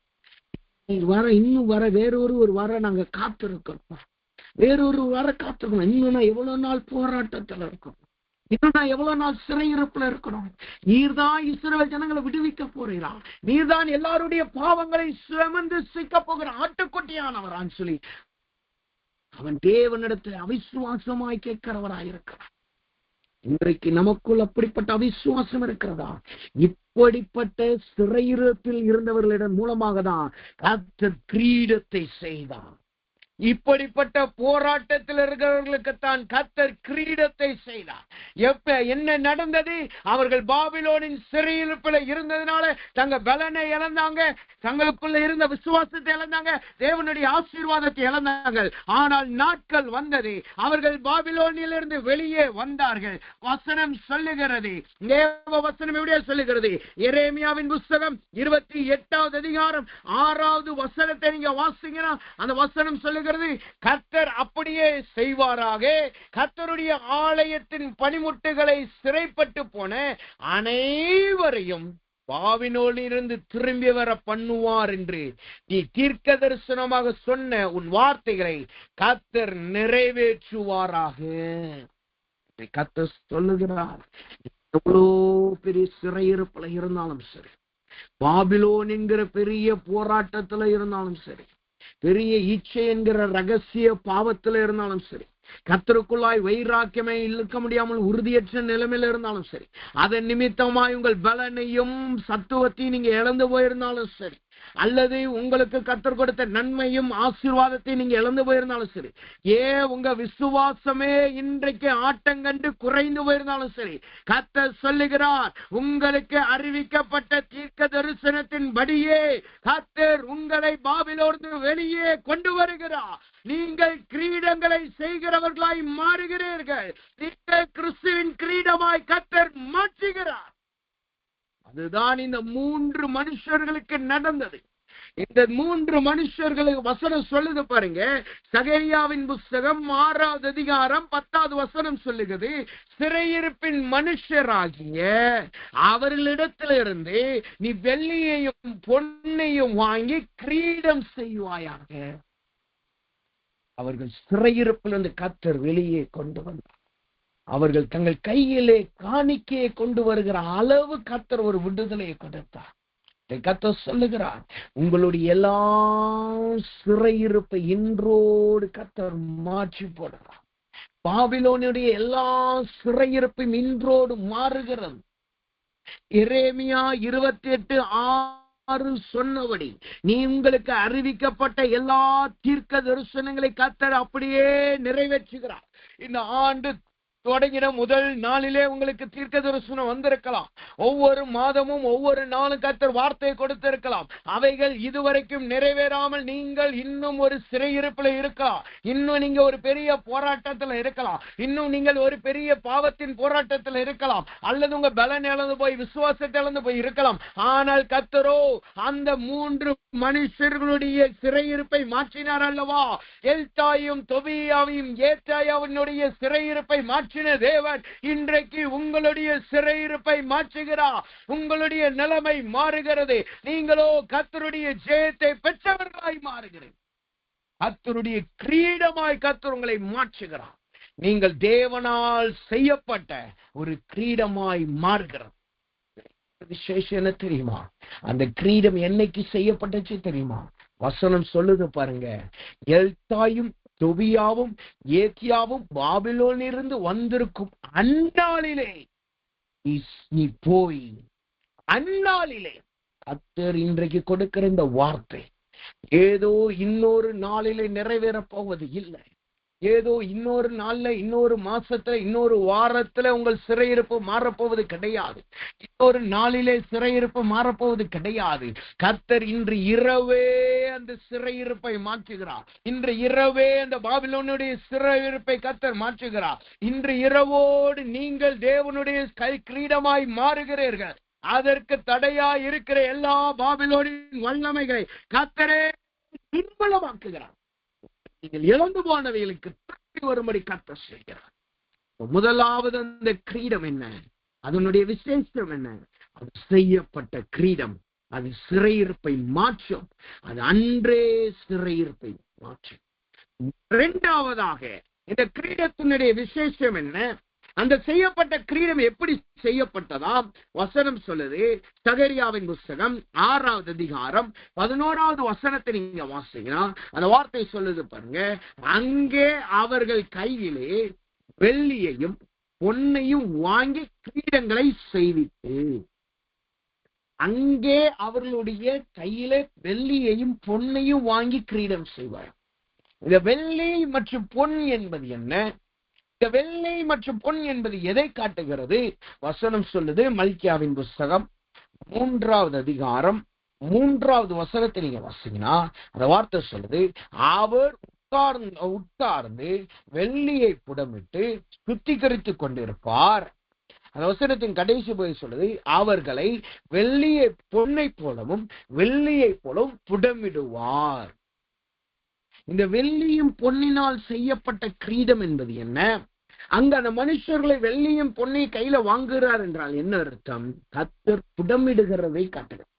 வர இன்னும் வர வேறொரு வர நாங்க காத்திருக்கிறோம், வேறொரு வர காத்திருக்கணும். இன்னும் எவ்வளவு நாள் போராட்டத்துல இருக்கணும், இன்னும் எவ்வளவு நாள் சிறையிருப்புல இருக்கணும். நீர்தான் இஸ்ரவேல் ஜனங்களை விடுவிக்க போறீரா, நீர்தான் எல்லாருடைய பாவங்களை சுமந்து சிக்க போகிற ஆட்டுக்குட்டியானவரான்னு சொல்லி அவன் தேவனிடத்தில் அவிசுவாசமாய் கேட்கிறவராயிருக்கிறான். இன்றைக்கு நமக்குள் அப்படிப்பட்ட அவிசுவாசம் இருக்கிறதா? இப்படிப்பட்ட சிறையிருப்பில் இருந்தவர்களிடம் மூலமாக தான் கர்த்தர் கிரீடத்தை செய்தார். இப்படிப்பட்ட போராட்டத்தில் இருக்கிறவர்களுக்குத்தான் கர்த்தர் கிரீடத்தை செய்தார். என்ன நடந்தது? அவர்கள் பாபிலோனின் சிறையிருப்பில் இருந்ததுனால தங்க பலனை இழந்தாங்க, தங்களுக்குள்ள இருந்த விசுவாசத்தை இழந்தாங்க, தேவனுடைய ஆசீர்வாதத்தை இழந்தாங்க. ஆனால் நாட்கள் வந்தது, அவர்கள் பாபிலோனில் இருந்து வெளியே வந்தார்கள். வசனம் சொல்லுகிறது, தேவ வசனம் எப்படியா சொல்லுகிறது? எரேமியாவின் புஸ்தகம் 28வது அதிகாரம் 6வது வசனத்தை நீங்க வாசிங்கன்னா அந்த வசனம் சொல்லுகிறது, கர்த்தர் அப்படியே செய்வாராக. கர்த்தருடைய ஆலயத்தின் பனிமுட்டுகளை சிறைப்பட்டு போன அனைவரையும் பாபிலோனிலிருந்து திரும்பி வர பண்ணுவார் என்று நீ தீர்க்க தரிசனமாக சொன்ன உன் வார்த்தைகளை கர்த்தர் நிறைவேற்றுவாராக. கர்த்தர் சொல்லுகிறார், எவ்வளோ பெரிய சிறையிருப்புல இருந்தாலும் சரி, பாபிலோன் என்கிற பெரிய போராட்டத்துல இருந்தாலும் சரி, பெரிய இச்சை என்கிற ரகசிய பாவத்துல இருந்தாலும் சரி, கர்த்தருக்குள்ளாய் வைராக்கியமே இருக்க முடியாமல் உறுதியற்ற நிலைமையில இருந்தாலும் சரி, அதன் நிமித்தமாய் உங்கள் பலனையும் சத்துவத்தையும் நீங்க இழந்து போயிருந்தாலும் சரி, அல்லது உங்களுக்கு கர்த்தர் கொடுத்த நன்மையும் ஆசீர்வாதத்தையும் நீங்க இழந்து போயிருந்தாலும் சரி, உங்க விசுவாசமே இன்றைக்கு ஆட்டங்கண்டு குறைந்து போயிருந்தாலும் சரி, கர்த்தர் சொல்லுகிறார், உங்களுக்கு அறிவிக்கப்பட்ட தீர்க்க தரிசனத்தின் படியே கர்த்தர் உங்களை பாபிலோனிலிருந்து வெளியே கொண்டு வருகிறார். நீங்கள் கிரீடங்களை செய்கிறவர்களாய் மாறுகிறீர்கள். நீங்கள் கிறிஸ்துவின் கிரீடமாய் கர்த்தர் மாற்றுகிறார். அதுதான் இந்த 3 மனுஷர்களுக்கு நடந்தது. இந்த 3 மனுஷர்களுக்கு வசனம் சொல்லுது பாருங்க. சகரியாவின் புஸ்தகம் 6வது அதிகாரம் 10வது வசனம் சொல்லுகிறது, சிறையிருப்பின் மனுஷராகிய அவர்களிடத்திலிருந்து நீ வெள்ளியையும் பொன்னையும் வாங்கி கிரீடம் செய்வாயாக. அவர்கள் சிறையிருப்பிலிருந்து கர்த்தர் வெளியே கொண்டு வந்தார். அவர்கள் தங்கள் கையிலே காணிக்கையை கொண்டு வருகிற அளவு கர்த்தர் ஒரு விடுதலையை கொடுத்தார். கர்த்தர் சொல்லுகிறார், உங்களுடைய எல்லா சிறையிருப்பை இன்றோடு கர்த்தர் மாற்றி போடுறார். பாபிலோனுடைய எல்லா சிறையிருப்பையும் இன்றோடு மாறுகிறது. எரேமியா 28:6 சொன்னபடி நீ உங்களுக்கு அறிவிக்கப்பட்ட எல்லா தீர்க்க தரிசனங்களை கர்த்தர் அப்படியே நிறைவேற்றுகிறார். இந்த ஆண்டு தொடங்கின முதல் நாளிலே உங்களுக்கு தீர்க்க தரிசனம் வந்திருக்கலாம். ஒவ்வொரு மாதமும் ஒவ்வொரு நாளும் கர்த்தர் வார்த்தை கொடுத்திருக்கலாம். அவைகள் இதுவரைக்கும் நிறைவேறாமல் நீங்கள் இன்னும் ஒரு சிறையிருப்பில் இருக்கலாம். இன்னும் நீங்க ஒரு பெரிய போராட்டத்தில் இருக்கலாம். இன்னும் நீங்கள் ஒரு பெரிய பாவத்தின் போராட்டத்தில் இருக்கலாம். அல்லது உங்க பலன் இழந்து போய் விசுவாசத்தை இழந்து போய் இருக்கலாம். ஆனால் கர்த்தரோ அந்த 3 மனுஷர்களுடைய சிறையிருப்பை மாற்றினார் அல்லவா? எல்தாயும் தொபியாவையும் ஏத்தாயாவினுடைய சிறையிருப்பை மாற்றின தேவன் இன்றைக்கு உங்களுடைய சிறையிருப்பை மாற்றுகிறார். உங்களுடைய நிலைமை மாறுகிறது. நீங்களோ கர்த்தருடைய ஜெயத்தை பெற்றவர்களாய் மாறுகிறீர்கள். கர்த்தருடைய கிரீடமாய் கர்த்தர் உங்களை மாற்றுகிறார். நீங்கள் தேவனால் செய்யப்பட்ட ஒரு கிரீடமாய் மாறுகிறது. விசேஷம் என்ன தெரியுமா? அந்த கிரீடம் என்னைக்கு செய்யப்பட்டுச்சு தெரியுமா? வசனம் சொல்லுது பாருங்க, எல்தாயும் தொபியாவும் ஏத்தியாவும் பாபிலோனிலிருந்து வந்திருக்கும் அந்நாளிலே நீ போய் அந்நாளிலே கர்த்தர் இன்றைக்கு கொடுக்கிற இந்த வார்த்தை ஏதோ இன்னொரு நாளிலே நிறைவேறப் போவது இல்லை. ஏதோ இன்னொரு நாள்ல, இன்னொரு மாசத்துல, இன்னொரு வாரத்துல உங்கள் சிறையிருப்பு மாறப்போவது கிடையாது. இன்னொரு நாளிலே சிறையிருப்பு மாறப்போவது கிடையாது. கர்த்தர் இன்று இரவே அந்த சிறையிருப்பை மாற்றுகிறார். இன்று இரவே அந்த பாபிலோனுடைய சிறையிருப்பை கர்த்தர் மாற்றுகிறார். இன்று இரவோடு நீங்கள் தேவனுடைய கை கிரீடமாய் மாறுகிறீர்கள். அதற்கு தடையா இருக்கிற எல்லா பாபிலோனின் வல்லமைகளை கர்த்தரே நிர்மூலமாக்குகிறார். நீங்கள் இழந்து போனவைகளுக்கு திருப்பி வரும்படி கர்த்தர் செய்கிறார். முதலாவது அந்த கிரீடம் என்ன? அதனுடைய விசேஷம் என்ன? அது செய்யப்பட்ட கிரீடம். அது சிறையிருப்பை மாற்றும். அது அன்றே சிறையிருப்பை மாற்றும். இரண்டாவதாக இந்த கிரீடத்தினுடைய விசேஷம் என்ன? அந்த செய்யப்பட்ட கிரீடம் எப்படி செய்யப்பட்டதாம்? வசனம் சொல்லுது, சகரியாவின் புஸ்தகம் 6வது அதிகாரம் 11வது வசனத்தை நீங்க வாசிங்கன்னா அந்த வார்த்தை சொல்லுது பாருங்க. அங்கே அவர்கள் கையிலே வெள்ளியையும் பொன்னையும் வாங்கி கிரீடங்களை செய்வித்து, அங்கே அவர்களுடைய கையில வெள்ளியையும் பொன்னையும் வாங்கி கிரீடம் செய்வார். இந்த வெள்ளி மற்றும் பொன் என்பது என்ன? இந்த வெள்ளி மற்றும் பொன் என்பது எதை காட்டுகிறது? வசனம் சொல்லுது, மல்கியாவின் புஸ்தகம் 3வது அதிகாரம் 3வது வசனத்தை நீங்க வாசிங்கன்னா அந்த வார்த்தை சொல்லுது, அவர் உட்கார்ந்து வெள்ளியை புடமிட்டு சுத்திகரித்துக் கொண்டிருப்பார். அந்த வசனத்தின் கடைசி போய் சொல்லுது, அவர்களை வெள்ளியை பொன்னை போலவும் வெள்ளியை போலவும் புடமிடுவார். இந்த வெள்ளியும் பொன்னினால் செய்யப்பட்ட கிரீடம் என்பது என்ன? அங்க அந்த மனுஷர்களை வெள்ளியும் பொன்னை கையில வாங்குகிறார் என்றால் என்ன அர்த்தம்? கர்த்தர் புடமிடுகிறதை காட்டுகிறது.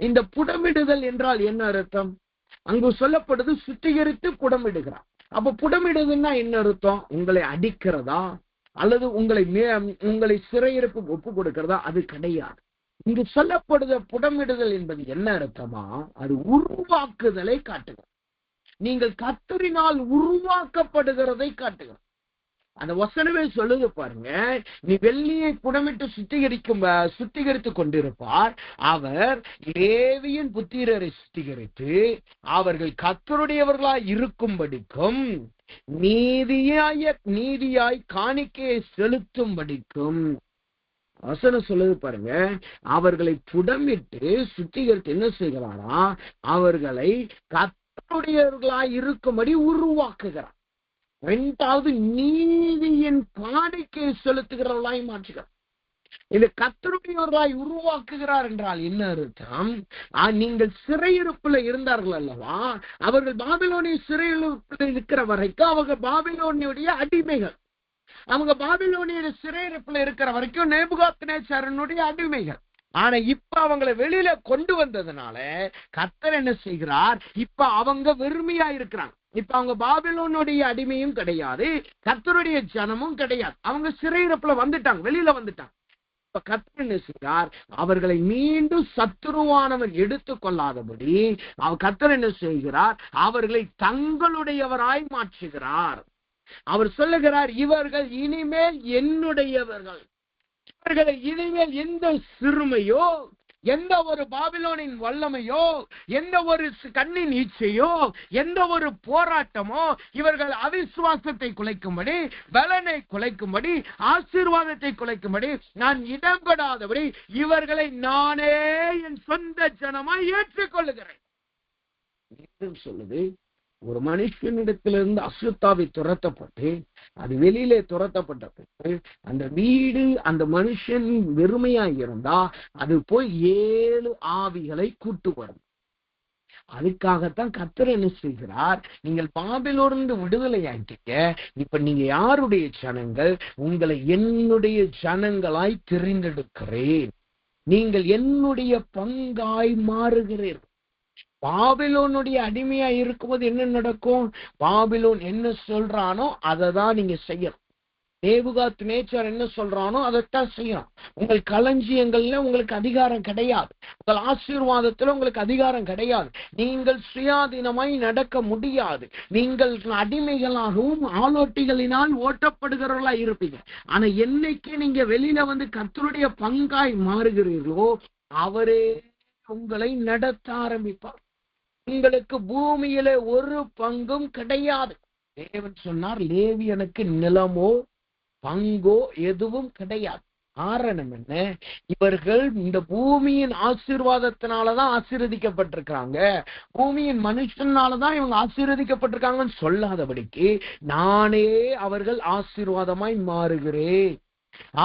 இந்த புடமிடுதல் என்றால் என்ன அர்த்தம்? அங்கு சொல்லப்படுது சுத்திகரித்து புடமிடுகிறார். அப்ப புடமிடுதுன்னா என்ன அர்த்தம்? உங்களை அடிக்கிறதா அல்லது உங்களை சிறையிருப்பு ஒப்பு கொடுக்கிறதா? அது கிடையாது. இங்கு சொல்லப்படுத புடமிடுதல் என்பது என்ன அர்த்தமா? அது உருவாக்குதலை காட்டுகிறது. நீங்கள் கர்த்தரினால் உருவாக்கப்படுகிறதை காட்டுகிறது. அந்த வசனமே சொல்லுது பாருங்க, நீ வெள்ளியை புடமிட்டு சுத்திகரித்துக் கொண்டிருப்பார். அவர் லேவியின் புத்திரரை சுத்திகரித்து அவர்கள் கர்த்தருடையவர்களாய் இருக்கும்படிக்கும் நீதியாய் காணிக்கையை செலுத்தும்படிக்கும். வசனம் சொல்லுது பாருங்க, அவர்களை புடமிட்டு சுத்திகரித்து என்ன செய்கிறாரா? அவர்களை கர்த்தருடையவர்களாய் இருக்கும்படி உருவாக்குகிறார். இரண்டாவது, நீதியின் காணிக்கையை செலுத்துகிறவர்களாய் மாற்றுகிறார். இந்த கர்த்தருடையவர்களாய் உருவாக்குகிறார் என்றால் என்ன அர்த்தம்? நீங்கள் சிறையிருப்புல இருந்தார்கள் அல்லவா? அவர்கள் பாபிலோனிய சிறையிருப்புல இருக்கிற வரைக்கும் அவங்க பாபிலோனியுடைய அடிமைகள். அவங்க பாபிலோனிய சிறையிருப்புல இருக்கிற வரைக்கும் நேபுகாத்நேச்சாரனுடைய அடிமைகள். ஆனா இப்ப அவங்களை வெளியில கொண்டு வந்ததுனால கர்த்தர் என்ன செய்கிறார்? இப்ப அவங்க வெறுமையா இருக்கிறாங்க. இப்ப அவங்க பாபிலோனுடைய அடிமையும் கிடையாது, கர்த்தருடைய ஜனமும் கிடையாது. அவங்க சிறையிருப்புல வந்துட்டாங்க, வெளியில வந்துட்டாங்க. இப்ப கர்த்தர் என்ன செய்கிறார்? அவர்களை மீண்டும் சத்துருவானவன் எடுத்துக் கொள்ளாதபடி கர்த்தர் என்ன செய்கிறார்? அவர்களை தங்களுடையவராய் மாற்றுகிறார். அவர் சொல்லுகிறார், இவர்கள் இனிமேல் என்னுடையவர்கள். இவர்களை இனிமேல் எந்த சிறுமையோ, எந்த ஒரு பாபிலோனின் வல்லமையோ, எந்த ஒரு கண்ணின் ஈச்சையோ, எந்த ஒரு போராட்டமோ இவர்கள் அவிசுவாசத்தை குலைக்கும்படி, பலனை குலைக்கும்படி, ஆசீர்வாதத்தை குலைக்கும்படி நான் இடம்பெறாதபடி இவர்களை நானே என் சொந்த ஜனமாய் ஏற்றுக்கொள்ளுகிறேன் சொல்லுது. ஒரு மனுஷனிடத்திலிருந்து அசுத்தாவை துரத்தப்பட்டு அது வெளியிலே துரத்தப்பட்ட பிறகு அந்த வீடு அந்த மனுஷன் வெறுமையா இருந்தா அது போய் 7 ஆவிகளை கூட்டு வரும். அதுக்காகத்தான் கர்த்தர் என்ன செய்கிறார்? நீங்கள் பாபிலோனிலிருந்து விடுதலை ஆயிட்டீங்க, இப்ப நீங்க யாருடைய ஜனங்கள்? உங்களை என்னுடைய ஜனங்களாய் தெரிந்தெடுக்கிறேன். நீங்கள் என்னுடைய பங்காய் மாறுகிறீர்கள். பாபிலோனுடைய அடிமையா இருக்கும்போது என்ன நடக்கும்? பாபிலோன் என்ன சொல்றானோ அதை தான் நீங்க செய்யணும். நேபுகாத் நேச்சர் என்ன சொல்றானோ அதைத்தான் செய்யணும். உங்கள் களஞ்சியங்கள்ல உங்களுக்கு அதிகாரம் கிடையாது, உங்கள் ஆசீர்வாதத்துல உங்களுக்கு அதிகாரம் கிடையாது, நீங்கள் சுயாதீனமாய் நடக்க முடியாது, நீங்கள் அடிமைகளாகவும் ஆலோட்டிகளினால் ஓட்டப்படுகிறவர்களா இருப்பீங்க. ஆனா என்னைக்கு நீங்க வெளியில வந்து கர்த்தருடைய பங்காய் மாறுகிறீர்களோ அவரே உங்களை நடத்த ஆரம்பிப்பார். உங்களுக்கு பூமியில ஒரு பங்கும் கிடையாது. தேவன் சொன்னார், லேவியனுக்கு நிலமோ பங்கோ எதுவும் கிடையாது. காரணம் என்ன? இவர்கள் இந்த பூமியின் ஆசீர்வாதத்தினாலதான் ஆசீர்வதிக்கப்பட்டிருக்காங்க, பூமியின் மனுஷனாலதான் இவங்க ஆசீர்வதிக்கப்பட்டிருக்காங்கன்னு சொல்லாதபடிக்கு நானே அவர்கள் ஆசீர்வாதமாய் மாறுகிறேன்,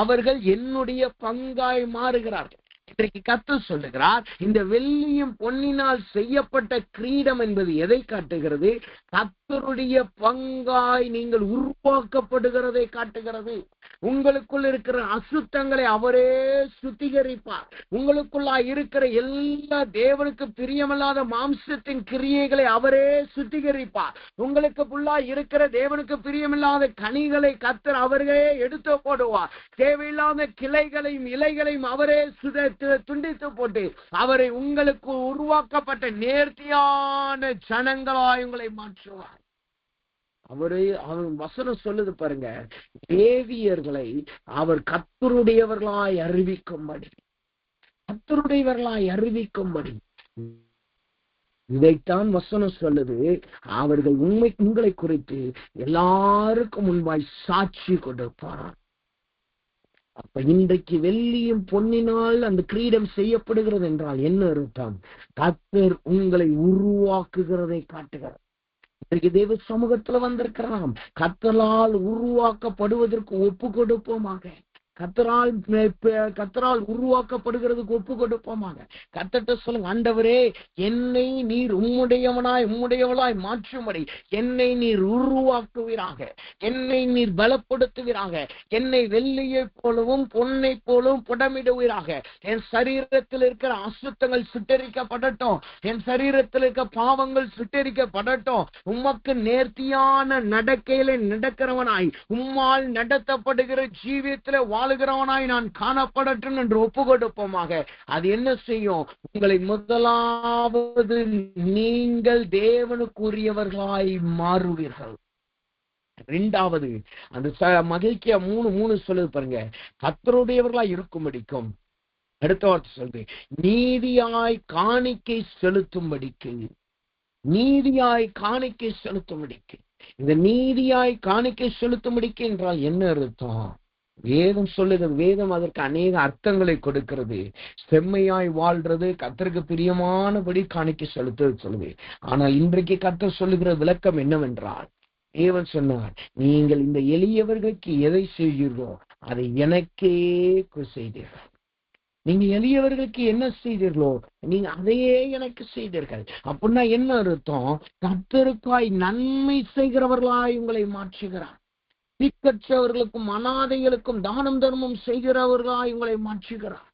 அவர்கள் என்னுடைய பங்காய் மாறுகிறார்கள். இன்றைக்கு கர்த்தர் சொல்லுகிறார், இந்த வெள்ளியும் பொன்னினால் செய்யப்பட்ட கிரீடம் என்பது எதை காட்டுகிறது? கர்த்தருடைய பங்காய் நீங்கள் உருவாக்கப்படுகிறதை காட்டுகிறது. உங்களுக்குள் இருக்கிற அசுத்தங்களை அவரே சுத்திகரிப்பார். உங்களுக்குள்ளா இருக்கிற எல்லா தேவனுக்கு பிரியமில்லாத மாம்சத்தின் கிரியைகளை அவரே சுத்திகரிப்பார். உங்களுக்கு புள்ளா இருக்கிற தேவனுக்கு பிரியமில்லாத கனிகளை கர்த்தர் அவரே எடுத்து போடுவார். தேவையில்லாத கிளைகளையும் இலைகளையும் அவரே துண்டித்து போட்டு அவரை உங்களுக்கு உருவாக்கப்பட்ட நேர்த்தியான ஜனங்களாய் உங்களை மாற்றுவார். அவரு அவன் வசனம் சொல்லுது பாருங்க, லேவியர்களை அவர் கர்த்தருடையவர்களாய் அறிவிக்கும்படி, கர்த்தருடையவர்களாய் அறிவிக்கும்படி இதைத்தான் வசனம் சொல்லுது. அவர்கள் உங்களை குறித்து எல்லாருக்கும் முன்பாய் சாட்சி கொடுப்பார். அப்ப இன்றைக்கு வெள்ளியும் பொன்னினால் அந்த கிரீடம் செய்யப்படுகிறது என்றால் என்ன அர்த்தம்? கர்த்தர் உங்களை உருவாக்குகிறதை காட்டுகிறார். இன்றைக்கு தேவ சமூகத்துல வந்திருக்கலாம், கர்த்தரால் உருவாக்கப்படுவதற்கு ஒப்பு கொடுப்போமாக, கர்த்தரால் உருவாக்கப்படுகிறதுக்கு ஒப்பு கொடுப்போமாக. கர்த்தர்ட்ட சொல்லுங்க, ஆண்டவரே என்னை நீர் உம்முடையவளாய் மாற்றும்படி என்னை நீர் உருவாக்குவீராக, என்னை நீர் பலப்படுத்துவீராக, என்னை வெள்ளியை போலவும் பொன்னை போலவும் புடமிடுவீராக. என் சரீரத்தில் இருக்கிற அசுத்தங்கள் சுட்டரிக்கப்படட்டும், என் சரீரத்தில் இருக்க பாவங்கள் சுட்டரிக்கப்படட்டும். உமக்கு நேர்த்தியான நடக்கையில நடக்கிறவனாய், உம்மால் நடத்தப்படுகிற ஜீவியத்துல வாழுகிறவனாய் நான் காணப்படட்டும் என்று ஒப்பு கொடுப்போமாக. அது என்ன செய்யும்? உங்களை முதலாவது நீங்கள் தேவனுக்குரியவர்களாய் மாறுவீர்கள். இரண்டாவது அந்த மகிழ்ச்சியா 3:3 சொல்லுது பாருங்க, கர்த்தருடையவர்களாய் இருக்கும்படிக்கும். அடுத்த வார்த்தை சொல்லுது, நீதியாய் காணிக்கை செலுத்தும்படிக்கு, நீதியாய் காணிக்கை செலுத்தும்படிக்கு. இந்த நீதியாய் காணிக்கை செலுத்தும்படிக்கு என்றால் என்ன அர்த்தம்? வேதம் சொல்லுகிறது, வேதம் அதற்கு அநேக அர்த்தங்களை கொடுக்கிறது. செம்மையாய் வாழ்றது, கர்த்தருக்கு பிரியமானபடி காணிக்கை செலுத்துறது சொல்லுது. ஆனால் இன்றைக்கு கர்த்தர் சொல்லுகிற விளக்கம் என்னவென்றால், தேவன் சொன்னார், நீங்கள் இந்த எளியவர்களுக்கு எதை செய்கிறீர்களோ அதை எனக்கே செய்தீர்கள். நீங்க எளியவர்களுக்கு என்ன செய்தீர்களோ நீங்க அதையே எனக்கு செய்தீர்கள். அப்படின்னா என்ன அர்த்தம்? கர்த்தருக்காய் நன்மை செய்கிறவர்களாய் உங்களை மாற்றுகிறார். திக்கற்றவர்களுக்கும் அனாதைகளுக்கும் தானம் தர்மம் செய்கிறவர்களாய் உங்களை மாற்றுகிறார்.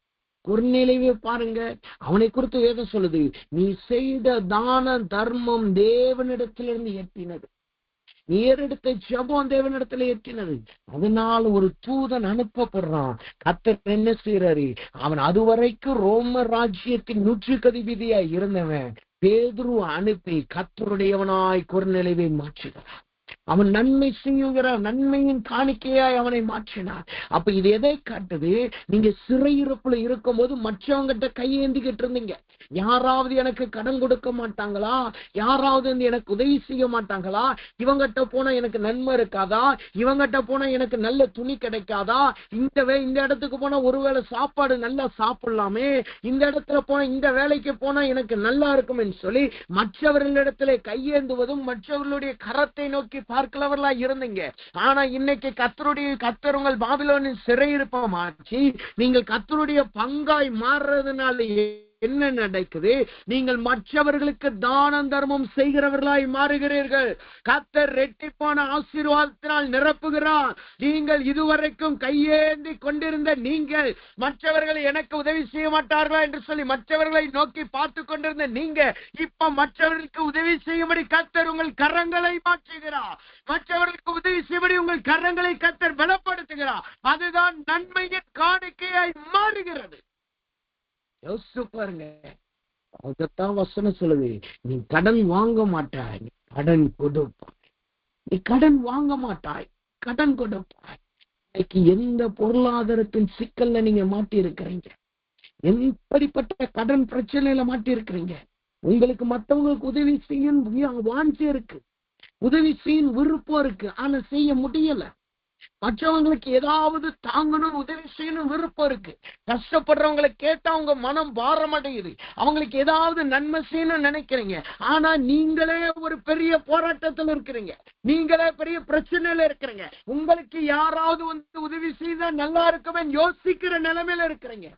கொர்நேலியுவை பாருங்க, அவனை குறித்து வேதம் சொல்லுது, நீ செய்த தான தர்மம் தேவனிடத்திலிருந்து எட்டினது, ஏறெடுத்த ஜெபம் தேவனிடத்துல எட்டினது. அதனால ஒரு தூதன் அனுப்பப்படுறான். கர்த்தர் என்ன செய்யறாரு? அவன் அதுவரைக்கும் ரோம ராஜ்யத்தின் நூற்றுக்கதிபதியாய் இருந்தவன் பேதுரு அனுப்பி கர்த்தருடையவனாய் கொர்நேலியுவை மாற்றுகிறார். அவன் நன்மை செய்யுகிறார், நன்மையின் காணிக்கையாய் அவனை மாற்றினார். அப்ப இது எதை காட்டுது? நீங்க சிறையிருப்புல இருக்கும் போது மற்றவங்கிட்ட கையேந்திக்கிட்டு இருந்தீங்க. யாராவது எனக்கு கடன் கொடுக்க மாட்டாங்களா, யாராவது எனக்கு உதவி செய்ய மாட்டாங்களா, இவங்கிட்ட போனா எனக்கு நன்மை இருக்காதா, இவங்கிட்ட போனா எனக்கு நல்ல துணி கிடைக்காதா, இந்த இடத்துக்கு போனா ஒருவேளை சாப்பாடு நல்லா சாப்பிடலாமே, இந்த இடத்துல போனா இந்த வேலைக்கு போனா எனக்கு நல்லா இருக்கும் என்று சொல்லி மற்றவர்களிடத்திலே கையேந்துவதும் மற்றவர்களுடைய கரத்தை நோக்கி பார்க்கிறவர்களா இருந்தீங்க. ஆனா இன்னைக்கு கர்த்தர் உங்கள் பாபிலோனின் சிறையிருப்பமாச்சு. நீங்கள் கர்த்தருடைய பங்காய் மாறுறதுனாலேயே என்ன நடக்குது? நீங்கள் மற்றவர்களுக்கு தானம் தர்மம் செய்கிறவர்களாய் மாறுகிறீர்கள். கர்த்தர் இரட்டிப்பான ஆசீர்வாதத்தினால் நிரப்புகிறார். நீங்கள் இதுவரைக்கும் கையேந்தி கொண்டிருந்த நீங்கள், மற்றவர்கள் எனக்கு உதவி செய்ய மாட்டார்களா என்று சொல்லி மற்றவர்களை நோக்கி பார்த்து கொண்டிருந்த நீங்க, இப்ப மற்றவர்களுக்கு உதவி செய்யும்படி கர்த்தர் உங்கள் கரங்களை மாற்றுகிறார். மற்றவர்களுக்கு உதவி செய்யும்படி உங்கள் கரங்களை கர்த்தர் பலப்படுத்துகிறார். அதுதான் நன்மையின் காணிக்கையாய் மாறுகிறது. யோசிச்சு பாருங்க. அதுதான் வசனம் சொல்லுது, நீ கடன் வாங்க மாட்டாய், நீ கடன் கொடுப்பாய். நீ கடன் வாங்க மாட்டாய், கடன் கொடுப்பாய். இன்னைக்கு எந்த பொருளாதாரத்தின் சிக்கல்ல நீங்க மாட்டி இருக்கிறீங்க? எப்படிப்பட்ட கடன் பிரச்சனையில மாட்டி இருக்கிறீங்க? உங்களுக்கு மற்றவங்களுக்கு உதவி செய்யும் வாஞ்சி இருக்கு, உதவி செய்யும் விருப்பம் இருக்கு, ஆனா செய்ய முடியல. மற்றவங்களுக்கு ஏதாவது தாங்கணும், உதவி செய்யணும் விருப்பம் இருக்கு. கஷ்டப்படுறவங்களை கேட்டா அவங்க மனம் பாரம் அடையுது. அவங்களுக்கு ஏதாவது நன்மை செய்யணும்னு நினைக்கிறீங்க, ஆனா நீங்களே ஒரு பெரிய போராட்டத்தில் இருக்கிறீங்க, நீங்களே பெரிய பிரச்சனையில இருக்கிறீங்க. உங்களுக்கு யாராவது வந்து உதவி செய்தா நல்லா இருக்குமே யோசிக்கிற நிலைமையில இருக்கிறீங்க.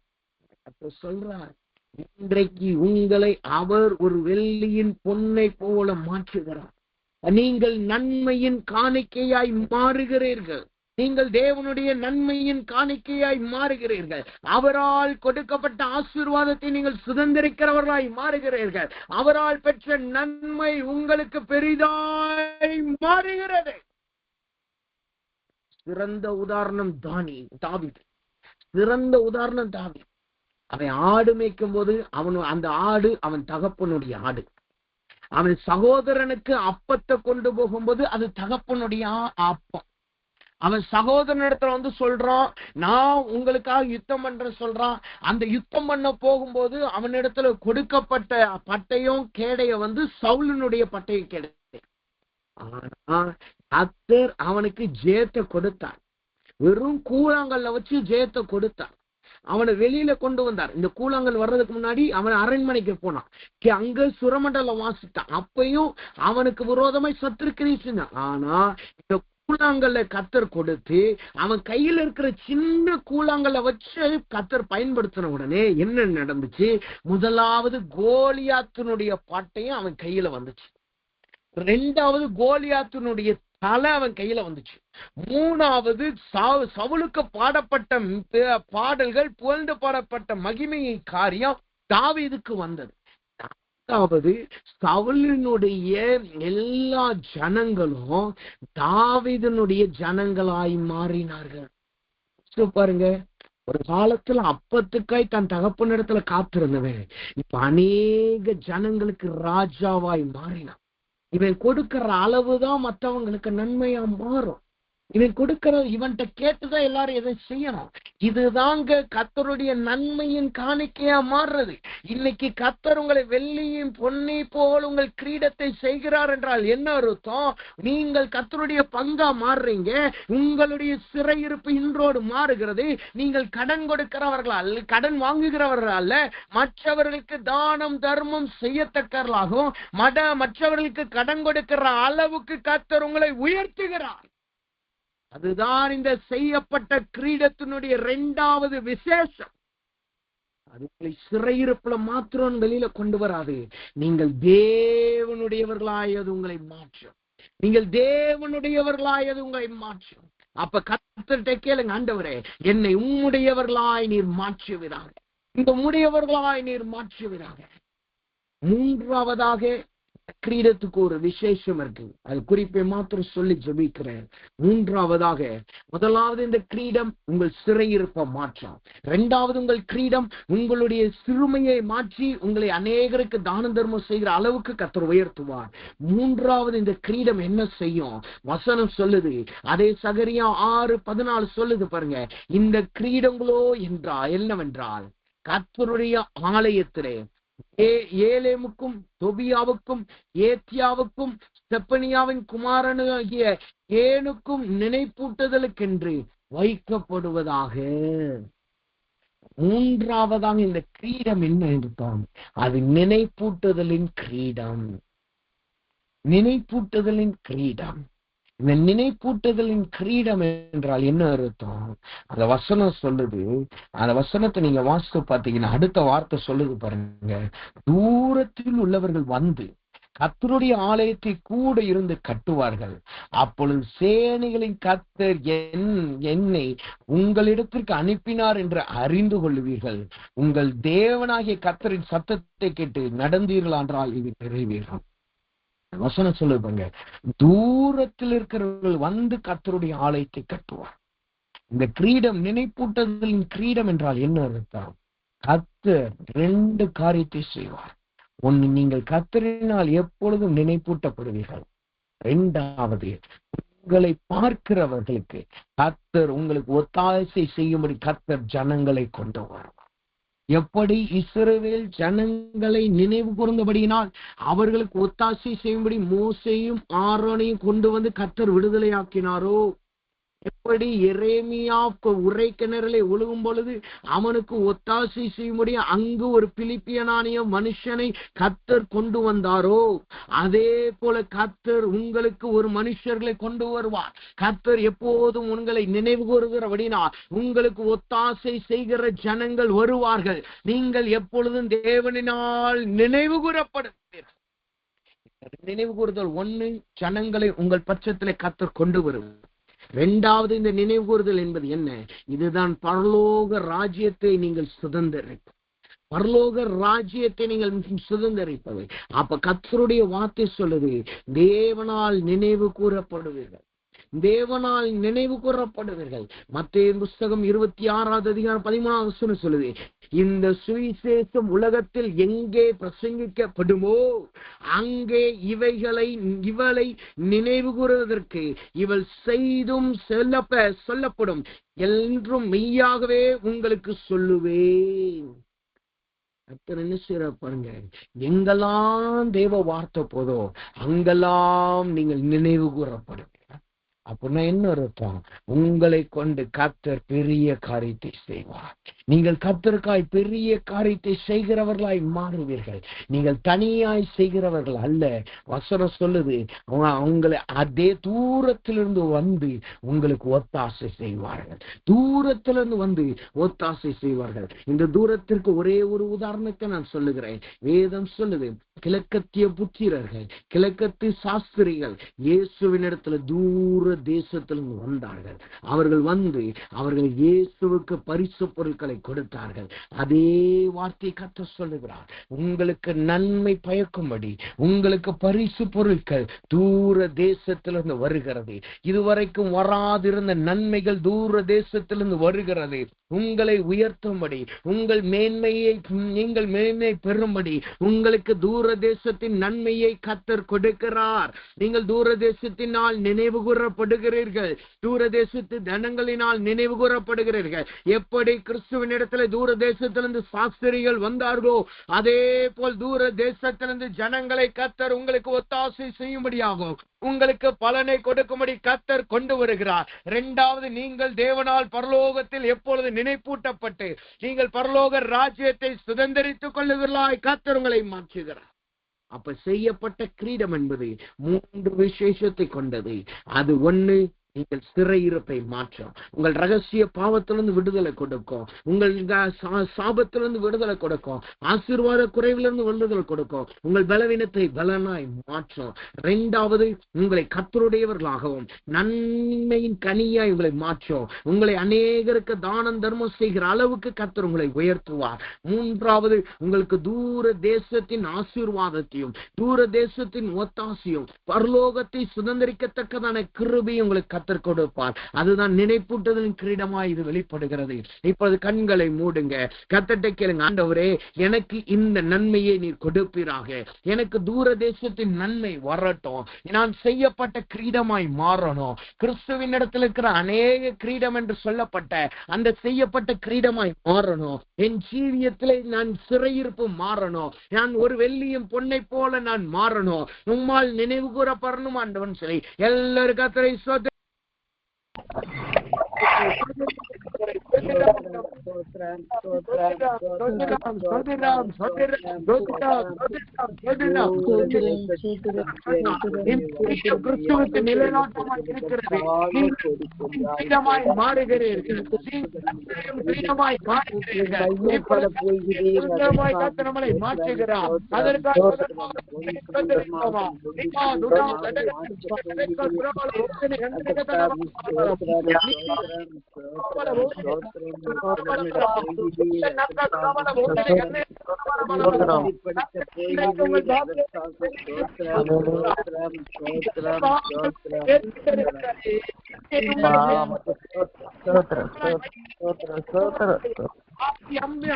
அப்ப சொல்றார், இன்றைக்கு உங்களை அவர் ஒரு வெள்ளியின் பொன்னை போல மாற்றுகிறார். நீங்கள் நன்மையின் காணிக்கையாய் மாறுகிறீர்கள். நீங்கள் தேவனுடைய நன்மையின் காணிக்கையாய் மாறுகிறீர்கள். அவரால் கொடுக்கப்பட்ட ஆசீர்வாதத்தை நீங்கள் சுதந்திரிக்கிறவர்களாய் மாறுகிறீர்கள். அவரால் பெற்ற நன்மை உங்களுக்கு பெரிதாய் மாறுகிறது. சிறந்த உதாரணம் தாவீது. சிறந்த உதாரணம் தாவீது. அவன் ஆடு மேய்க்கும் போது அந்த ஆடு அவன் தகப்பனுடைய ஆடு. அவன் சகோதரனுக்கு அப்பத்தை கொண்டு போகும்போது அது தகப்பனுடைய அப்பம். அவன் சகோதரனிடத்துல வந்து சொல்றான், நான் உங்களுக்காக யுத்தம் பண்ற சொல்றான். அந்த யுத்தம் பண்ண போகும்போது அவனிடத்துல கொடுக்கப்பட்ட பட்டயம் கேடைய வந்து சவுலினுடைய பட்டயம் கிடையாது. ஆனா கர்த்தர் அவனுக்கு ஜெயத்தை கொடுத்தார். வெறும் கூழாங்கல்ல வச்சு ஜெயத்தை கொடுத்தார். அவனை வெளியில கொண்டு வந்தார். இந்த கூழாங்கல் வர்றதுக்கு முன்னாடி அவன் அரண்மனைக்கு போனான். அங்க சுரமண்டலம் வாசித்தான். அப்பையும் அவனுக்கு விரோதமாய் சத்துருக்கிரி செஞ்சான். ஆனா இந்த கூழாங்கல்ல கர்த்தர் கொடுத்து அவன் கையில இருக்கிற சின்ன கூழாங்கல்ல வச்சு கர்த்தர் பயன்படுத்தின உடனே என்ன நடந்துச்சு? முதலாவது கோலியாத்தினுடைய பாட்டையும் அவன் கையில வந்துச்சு. ரெண்டாவது கோலியாத்தினுடைய தலை அவன் கையில வந்துச்சு. மூணாவது சவுலுக்கு பாடப்பட்ட பாடல்கள், புகழ்ந்து பாடப்பட்ட மகிமையை காரியம் தாவீதுக்கு வந்தது. அதாவது சவுலினுடைய எல்லா ஜனங்களும் தாவீதினுடைய ஜனங்களாய் மாறினார்கள். பாருங்க, ஒரு காலத்துல அப்பத்துக்காய் தன் தகப்பனிடத்துல காத்திருந்தவன் இப்ப அநேக ஜனங்களுக்கு ராஜாவாய் மாறினான். இவன் கொடுக்கிற அளவுதான் மற்றவங்களுக்கு நன்மையா மாறும். இவன் கொடுக்கிற இவன்கிட்ட கேட்டுதான் எல்லாரும் எதை செய்யணும். இதுதாங்க கர்த்தருடைய நன்மையின் காணிக்கையா மாறுறது. இன்னைக்கு கர்த்தர் உங்களை வெள்ளியும் பொன்னி போல் உங்கள் கிரீடத்தை செய்கிறார் என்றால் என்ன அர்த்தம்? நீங்கள் கர்த்தருடைய பங்கா மாறுறீங்க. உங்களுடைய சிறையிருப்பு இன்றோடு மாறுகிறது. நீங்கள் கடன் கொடுக்கிறவர்கள் அல்ல, கடன் வாங்குகிறவர்கள் அல்ல, மற்றவர்களுக்கு தானம் தர்மம் செய்யத்தக்கவர்களாகவும் மற்றவர்களுக்கு கடன் கொடுக்கிற அளவுக்கு கர்த்தர் உங்களை உயர்த்துகிறார். அதுதான் இந்த செய்யப்பட்ட கிரீடத்தினுடைய இரண்டாவது விசேஷம். அதுகளை சிறையிருப்புல மாத்திரம் வெளியில கொண்டு வராது. நீங்கள் தேவனுடையவர்களாயது உங்களை மாற்றும். நீங்கள் தேவனுடையவர்களாயது உங்களை மாற்றும். அப்ப கர்த்தர்கிட்ட கேளுங்க, ஆண்டவரே என்னை உம்முடையவர்களாய் நீர் மாற்றுவீராக, இந்த உம்முடையவர்களாய் நீர் மாற்றுவீராக. மூன்றாவதாக கிரீடத்துக்கு ஒரு விசேஷம் இருக்கு. அது குறிப்பை மாத்திரம் சொல்லி ஜெபிக்கிறேன். மூன்றாவதாக, முதலாவது இந்த கிரீடம் உங்கள் சிறையிருப்ப மாற்றம். இரண்டாவது உங்கள் கிரீடம் உங்களுடைய சிறுமையை மாற்றி உங்களை அநேகருக்கு தான தர்மம் செய்கிற அளவுக்கு கர்த்தர் உயர்த்துவார். மூன்றாவது இந்த கிரீடம் என்ன செய்யும்? வசனம் சொல்லுது, அதே சகரியா 6:14 சொல்லுது பாருங்க. இந்த கிரீடங்களோ என்னவென்றால் கர்த்தருடைய ஆலயத்திலே ஏலேமுக்கும் தொபியாவுக்கும் ஏத்தியாவுக்கும் செப்பனியாவின் குமாரனாகிய ஏனுக்கும் நினைப்பூட்டுதலுக்கென்று வைக்கப்படுவதாக. மூன்றாவதாக இந்த கிரீடம் என்ன இருக்கும்? அது நினைப்பூட்டுதலின் கிரீடம். நினைப்பூட்டுதலின் கிரீடம். இந்த நினைப்பூட்டுதலின் கிரீடம் என்றால் என்ன அர்த்தம்? அந்த வசனம் சொல்லுது, அந்த வசனத்தை நீங்க வாசித்து பார்த்தீங்கன்னா அடுத்த வார்த்தை சொல்லுது பாருங்க, தூரத்தில் உள்ளவர்கள் வந்து கர்த்தருடைய ஆலயத்தை கூட இருந்து கட்டுவார்கள், அப்பொழுது சேனைகளின் கர்த்தர் என்னை உங்களிடத்திற்கு அனுப்பினார் என்று அறிந்து கொள்வீர்கள். உங்கள் தேவனாகிய கர்த்தரின் சத்தத்தை கேட்டு நடந்தீர்கள் என்றால் இது நிறைவேறும். வசனம் சொல்லுவாங்க, தூரத்தில் இருக்கிறவர்கள் வந்து கர்த்தருடைய ஆலயத்தை கட்டுவார். இந்த கிரீடம், நினைப்பூட்டுதலின் கிரீடம் என்றால் என்ன அர்த்தம்? கர்த்தர் 2 காரியத்தை செய்வார். ஒன்று, நீங்கள் கர்த்தரினால் எப்பொழுதும் நினைப்பூட்டப்படுவீர்கள். 2வது, உங்களை பார்க்கிறவர்களுக்கு கர்த்தர் உங்களுக்கு ஒத்தாசை செய்யும்படி கர்த்தர் ஜனங்களை கொண்டு வருவார். எப்படி இஸ்ரவேல் ஜனங்களை நினைவு கூர்ந்தபடியினால் அவர்களுக்கு ஒத்தாசை செய்யும்படி மோசேயும் ஆரோனையும் கொண்டு வந்து கர்த்தர் விடுதலையாக்கினாரோ, எப்படி எரேமியா உரை கிணறலை ஒழுகும் பொழுது அவனுக்கு ஒத்தாசை செய்யும்படி அங்கு ஒரு பிலிப்பியனானிய மனுஷனை கர்த்தர் கொண்டு வந்தாரோ, அதே போல கர்த்தர் உங்களுக்கு ஒரு மனுஷர்களை கொண்டு வருவார். கர்த்தர் எப்போதும் உங்களை நினைவு கூறுகிறபடினால் உங்களுக்கு ஒத்தாசை செய்கிற ஜனங்கள் வருவார்கள். நீங்கள் எப்பொழுதும் தேவனினால் நினைவு கூறப்படுவீர்கள். நினைவு கூறுதல் 1, ஜனங்களை உங்கள் பட்சத்திலே கர்த்தர் கொண்டு வருவார். 2வது, இந்த நினைவு கூறுதல் என்பது என்ன? இதுதான் பரலோக ராஜ்யத்தை நீங்கள் சுதந்திரிப்பது. பரலோக ராஜ்யத்தை நீங்கள் சுதந்திரிப்பவை. அப்ப கர்த்தருடைய வார்த்தை சொல்லுது, தேவனால் நினைவு கூறப்படுவீர்கள், தேவனால் நினைவு கூறப்படுவீர்கள். மத்தேயு புஸ்தகம் 26வது அதிகாரம் 13வது வசனம் சொல்லுது, இந்த சுவிசேஷம் உலகத்தில் எங்கே பிரசங்கிக்கப்படுமோ அங்கே இவளை நினைவு கூறுவதற்கு இவள் செய்தும் சொல்லப்படும் என்றும் மெய்யாகவே உங்களுக்கு சொல்லுவேன். என்ன செய்யற பாருங்க, எங்கெல்லாம் தேவ வார்த்தை போதோ அங்கெல்லாம் நீங்கள் நினைவு கூறப்படுவீங்க. அப்படின்னா என்ன அர்த்தம்? உங்களை கொண்டு கர்த்தர் பெரிய காரியத்தை செய்வார். நீங்கள் கர்த்தருக்காய் பெரிய காரியத்தை செய்கிறவர்களாய் மாறுவீர்கள். நீங்கள் தனியாய் செய்கிறவர்கள் அல்ல. வசனம் சொல்லுது, உங்களை அதே தூரத்திலிருந்து வந்து உங்களுக்கு ஒத்தாசை செய்வார்கள். தூரத்திலிருந்து வந்து ஒத்தாசை செய்வார்கள். இந்த தூரத்திற்கு ஒரே ஒரு உதாரணத்தை நான் சொல்லுகிறேன். வேதம் சொல்லுது, கிழக்கத்திய புத்திரர்கள், கிழக்கத்து சாஸ்திரிகள் இயேசுவின் இடத்துல தூர தேசத்திலிருந்து வந்தார்கள். அவர்கள் இயேசுவுக்கு பரிசு பொருட்களை கொடுத்தார்கள். அதே வார்த்தை கர்த்தர் சொல்லுகிறார், உங்களுக்கு நன்மை பயக்கும்படி உங்களுக்கு பரிசு பொருட்கள் தூர தேசத்திலிருந்து வருகிறது. இதுவரைக்கும் வராதிருந்த நன்மைகள் தூர தேசத்திலிருந்து வருகிறது. உங்களை உயர்த்தும்படி, நீங்கள் மேன்மை பெறும்படி உங்களுக்கு தூர தேசத்தின் நன்மையை கர்த்தர் கொடுக்கிறார். நீங்கள் தூர தேசத்தினால் நினைவு கூறப்படுகிறீர்கள். தூர தேசத்து ஜனங்களினால் நினைவு கூறப்படுகிறீர்கள். எப்படி கிறிஸ்துவின் இடத்துல தூர தேசத்திலிருந்து சாஸ்திரிகள் வந்தார்களோ அதே போல் தூர தேசத்திலிருந்து ஜனங்களை கர்த்தர் உங்களுக்கு ஒத்தாசை செய்யும்படியாகும், உங்களுக்கு பலனை கொடுக்கும்படி கர்த்தர் கொண்டு வருகிறார். 2வது, நீங்கள் தேவனால் பரலோகத்தில் எப்பொழுது நினைப்பூட்டப்பட்டு நீங்கள் பரலோக ராஜ்யத்தை சுதந்திரித்துக் கொள்ளுகிறாய் கர்த்தர் உங்களை மாற்றுகிறார். அப்ப செய்யப்பட்ட கிரீடம் என்பது 3 விசேஷத்தை கொண்டது. அது 1, நீங்கள் சிறையிருப்பை மாற்றும். உங்கள் ரகசிய பாவத்திலிருந்து விடுதலை கொடுக்கும். உங்கள் சாபத்திலிருந்து விடுதலை கொடுக்கும். ஆசீர்வாத குறைவிலிருந்து விடுதலை கொடுக்கும். உங்கள் பலவீனத்தை பலனாய் மாற்றும். 2வது, உங்களை கர்த்தருடையவர்களாகவும் நன்மையின் கனியாய் உங்களை மாற்றும். உங்களை அநேகருக்கு தானம் தர்மம் செய்கிற அளவுக்கு கர்த்தர் உங்களை உயர்த்துவார். 3வது, உங்களுக்கு தூர தேசத்தின் ஆசீர்வாதத்தையும் தூர தேசத்தின் ஒத்தாசையும் பரலோகத்தை சுதந்திரிக்கத்தக்கதான கிருபையும் உங்களுக்கு கர்த்தர் கொடுப்பார். அதுதான் நினைப்பூட்டுதலின் கிரீடமாய் இது வெளிப்படுகிறது. இப்போது கண்களை மூடுங்க, கர்த்தர்ட்ட கேளுங்க, ஆண்டவரே எனக்கு இந்த நன்மையை நீர் கொடுப்பீராக. எனக்கு தூர தேசத்தின் நன்மை வரட்டும். நான் செய்யப்பட்ட கிரீடமாய் மாறணும். கிறிஸ்துவின் இடத்தில் இருக்கிற அநேக கிரீடம் என்று சொல்லப்பட்ட அந்த செய்யப்பட்ட கிரீடமாய் மாறணும். என் ஜீவியத்திலே நான் சிறையிருப்பு மாறணும். நான் ஒரு வெள்ளியும் பொன்னை போல நான் மாறணும். உம்மால் நினைவு கூறப்படணும் ஆண்டவன் சொல்லி எல்லாரும் கர்த்தரை கிறிஸ்துவுக்கு நிலைநாட்டமாய் இருக்கிறது. மாறுகிறீர்கள், நம்மளை மாற்றுகிறார். அதற்காக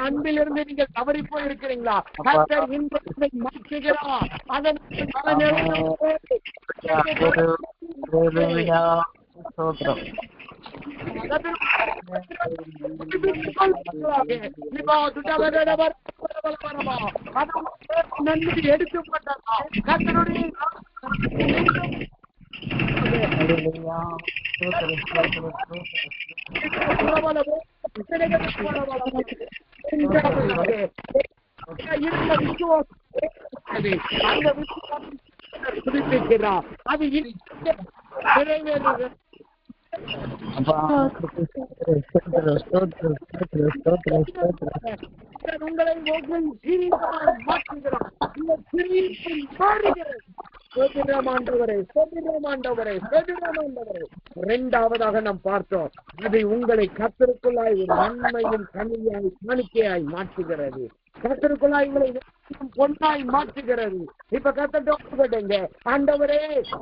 அன்பிலிருந்து நீங்கள் தவறி போயிருக்கிறீங்களா? கர்த்தர் இன்பத்தை மாற்றுகிறார். அதன் நன்றி எடுக்கப்பட்டதா கர்த்தருடைய அது நிறைவேறுகிறது. உங்களை மாற்றுகிறார். இரண்டாவதாக நாம் பார்த்தோம், அது உங்களை கர்த்தருக்குள்ளாய் ஒரு நன்மையின் கனியாய் காணிக்கையாய் மாற்றுகிறது. கர்த்தருக்குள்ளாய் உங்களை பொன்னாய் மாற்றுகிறது. இப்ப கர்த்தருங்க, ஆண்டவரே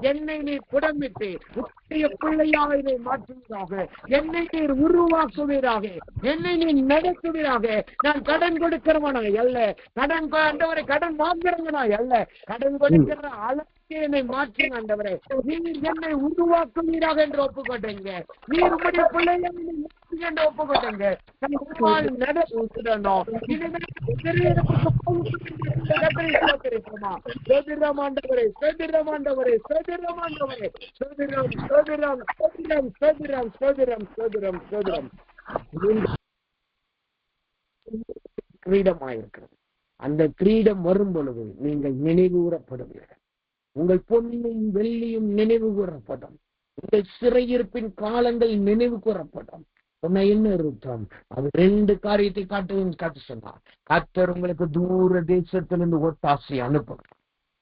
என்னை நீர் புடமிட்டு உடைய பிள்ளையாக இதை மாற்றுவதாக, என்னை நீர் உருவாக்குவீராக, என்னை நீர் நடத்துவீராக. நான் கடன் கொடுக்கிறவனாய் அல்ல, கடன் ஆண்டவரை கடன் வாங்குறவனாய் அல்ல, கடன் கொடுக்கிற அளவுக்கு என்னை மாற்றுங்க ஆண்டவரே. நீர் என்னை உருவாக்குவீராக என்று ஒப்புக்கொண்டீங்க. நீர் உடைய பிள்ளையாக என்று ஒப்புக்கொண்டீங்க. கிரீடமாயிருக்கிறது. அந்த கிரீடம் வரும் பொழுது நீங்கள் நினைவு கூறப்படுவீர்கள். உங்கள் பொன்னையும் வெள்ளியும் நினைவு கூறப்படும். உங்கள் சிறையிருப்பின் காலங்கள் நினைவு கூறப்படும். என்ன அர்த்தம்? அது ரெண்டு காரியத்தை காட்டு சொன்னார். கர்த்தர் உங்களுக்கு தூர தேசத்திலிருந்து ஒத்தாசை அனுப்புகிறார்.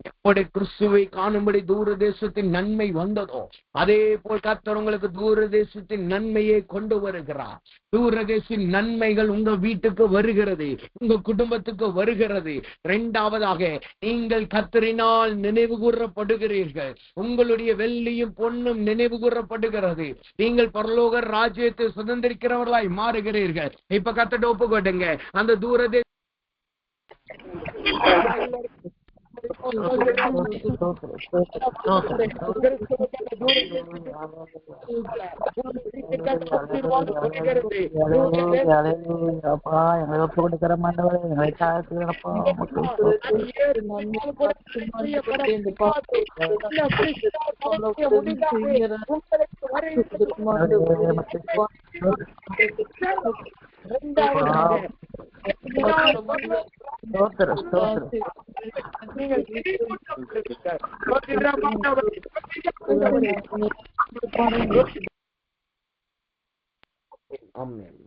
எப்படி கிறிஸ்துவை காணும்படி தூர தேசத்தின் நன்மை வந்ததோ அதே போல் கர்த்தர் உங்களுக்கு தூர தேசத்தின் நன்மையை கொண்டு வருகிறார். தூர தேசின் நன்மைகள் உங்க வீட்டுக்கு வருகிறது, உங்க குடும்பத்துக்கு வருகிறது. இரண்டாவதாக, நீங்கள் கர்த்தரினால் நினைவு கூறப்படுகிறீர்கள். உங்களுடைய வெள்ளியும் பொன்னும் நினைவு கூறப்படுகிறது. நீங்கள் பரலோக ராஜ்யத்தை சுதந்திரிக்கிறவர்களாய் மாறுகிறீர்கள். இப்ப கர்த்தர் ஒப்புக்கொடுங்க. அந்த தூர தேச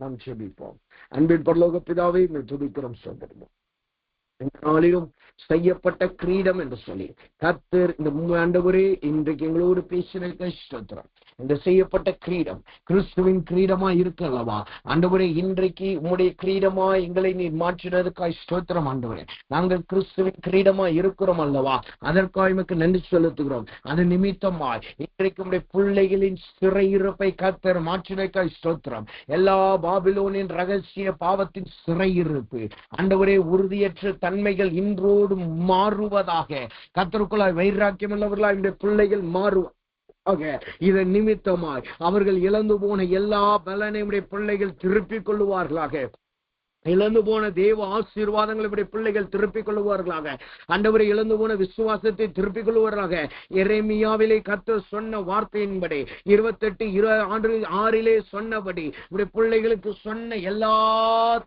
நாம் செபிப்போம். அன்பின் பரலோக பிதாவே, துதிக்கிறோம் சோதரிப்போம். நாளிலும் செய்யப்பட்ட கிரீடம் என்று சொல்லி கர்த்தர் இந்த ஆண்டவரே இன்றைக்கு எங்களோடு பேசின ஸ்தோத்திரம். இந்த செய்யப்பட்ட கிரீடம் கிறிஸ்துவின் கிரீடமா இருக்கல்லவா ஆண்டவரே? இன்றைக்கு உம்முடைய கிரீடமா எங்களை நீர் மாற்றினதுக்காய் ஸ்தோத்திரம் ஆண்டவரே. நாங்கள் கிறிஸ்துவின் கிரீடமா இருக்கிறோம் அல்லவா? அதற்காக எமக்கு நன்றி செலுத்துகிறோம். அது நிமித்தமாய் இன்றைக்கு உம்முடைய பிள்ளைகளின் சிறையிருப்பை கர்த்தர் மாற்றினதுக்காய் ஸ்தோத்திரம். எல்லா பாபிலோனின் ரகசிய பாவத்தின் சிறையிருப்பு ஆண்டவரே, உறுதியற்ற தன்மைகள் இன்றோடு மாறுவதாக. கர்த்தருக்குள்ளாய் வைராக்கியம் உள்ளவர்களாய் இந்த பிள்ளைகள் மாறுவார். இதன் நிமித்தமாய் அவர்கள் இழந்து போன எல்லா பலனையும் பிள்ளைகள் திருப்பிக் கொள்ளுவார்களாக. இழந்து போன தேவ ஆசீர்வாதங்களை இப்படி பிள்ளைகள் திருப்பிக் கொள்ளுவார்களாக. ஆண்டவரை இழந்து போன விசுவாசத்தை திருப்பிக் கொள்வார்களாக. எரேமியாவிலே கர்த்தர் சொன்ன வார்த்தையின்படி 28:6 சொன்னபடி இப்படி பிள்ளைகளுக்கு சொன்ன எல்லா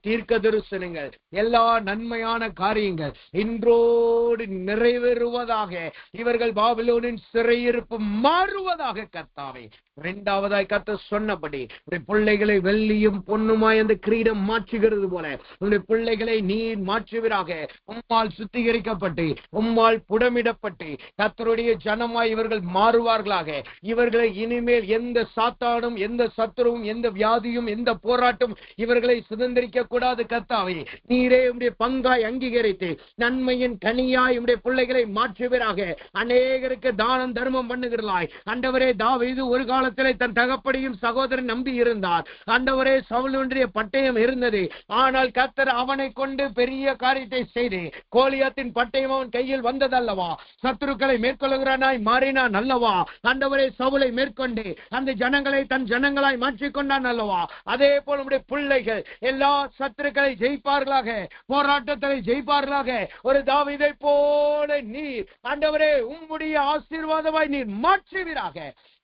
தீர்க்க தரிசனங்கள், எல்லா நன்மையான காரியங்கள் இன்றோடு நிறைவேறுவதாக. இவர்கள் பாபிலோனின் சிறையிருப்பு மாறுவதாக கர்த்தாவே. இரண்டாவதாய் கர்த்தர் சொன்னபடி பிள்ளைகளை வெள்ளியும் பொன்னுமாய் அந்த கிரீடம் மாற்றுகிறது போல உங்களுடைய பிள்ளைகளை நீர் மாற்றுவீராக. உம்மால் சுத்திகரிக்கப்பட்டு உம்மால் புடமிடப்பட்டு கர்த்தருடைய ஜனமாய் இவர்கள் மாறுவார்களாக. இவர்களை இனிமேல் எந்த சாத்தானும், எந்த சத்துருவும், எந்த வியாதியும், எந்த போராட்டம் இவர்களை சுதந்திரிக்க கூடாது. கர்த்தாவே, நீரே உம்முடைய பங்காய் அங்கீகரித்து நன்மையின் கனியாய் உம்முடைய பிள்ளைகளை மாற்றுவீராக. அநேகருக்கு தானம் தர்மம் பண்ணுகிறாய். ஆண்டவரே, தாவீது ஒரு காலத்திலே தன் தகப்பனையும் சகோதரன் நம்பி இருந்தார். ஆண்டவரே, சவுலுடைய பட்டயம் இருந்தது. ஆனால் கர்த்தர் அவனை கொண்டு பெரிய காரியத்தை செய்து கோலியாத்தின் பட்டயம் அவன் கையில் வந்ததல்லவா? சத்துருக்களை மேற்கொள்கிறானாய் மாறினான் அல்லவா? ஆண்டவரே, சவுலை மேற்கொண்டு அந்த ஜனங்களை தன் ஜனங்களாய் மாற்றிக்கொண்டான் அல்லவா? அதே போல உம்முடைய பிள்ளைகள் எல்லா சத்துருக்களை ஜெயிப்பார்களாக, போராட்டத்தை ஜெயிப்பார்களாக. ஒரு தாவீதை போல நீர் ஆண்டவரே உம்முடைய ஆசீர்வாதமாய் நீர் மாற்றுவீராக.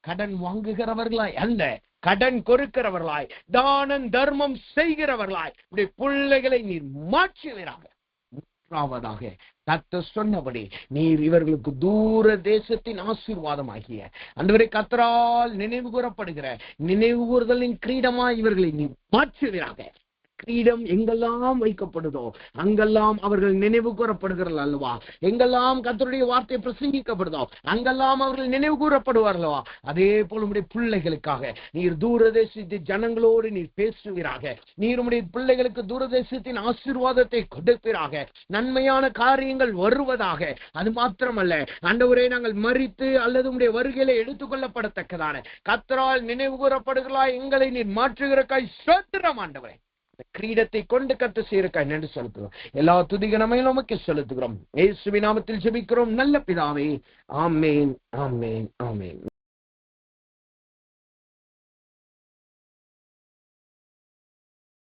கடன் வாங்குகிறவர்களாய் அல்ல, கடன் கொடுக்கிறவர்களாய், தானம் தர்மம் செய்கிறவர்களாய் இப்படி பிள்ளைகளை நீர் மாற்றுவீராக. மூன்றாவதாக கர்த்தர் சொன்னபடி நீர் இவர்களுக்கு தூர தேசத்தின் ஆசீர்வாதமாகிய ஆண்டவரே கர்த்தரால் நினைவு கூறப்படுகிற நினைவு கூறுதலின் கிரீடமாய் இவர்களை நீர் மாற்றுவீராக. கிரீடம் எங்கெல்லாம் வைக்கப்படுதோ அங்கெல்லாம் அவர்கள் நினைவு கூறப்படுகிறார்கள் அல்லவா? எங்கெல்லாம் கர்த்தருடைய வார்த்தை பிரசங்கிக்கப்படுதோ அங்கெல்லாம் அவர்கள் நினைவு கூறப்படுவார்களா? அதே போல உம்முடைய பிள்ளைகளுக்காக நீர் தூரதேசத்து ஜனங்களோடு நீர் பேசுவீராக. நீர் உம்முடைய பிள்ளைகளுக்கு தூரதேசத்தின் ஆசீர்வாதத்தை கொடுப்பீராக. நன்மையான காரியங்கள் வருவதாக. அது மாத்திரமல்ல ஆண்டவரே, நாங்கள் மரித்து அல்லது உம்முடைய வருகையில எடுத்துக்கொள்ளப்படத்தக்கதான கர்த்தரால் நினைவு கூறப்படுகிறா எங்களை நீர் மாற்றுகிறக்காய் ஸ்தோத்திரம். ஆண்டவரே, கிரீடத்தை கொண்டு கர்த்தர் செய்யறக்காய் நன்றி செலுத்துகிறோம். எல்லா துதிகனமையும் நமக்கு செலுத்துகிறோம். இயேசுவின் நாமத்தில் ஜெபிக்கிறோம் நல்ல பிதாவே. ஆமென், ஆமென், ஆமென்.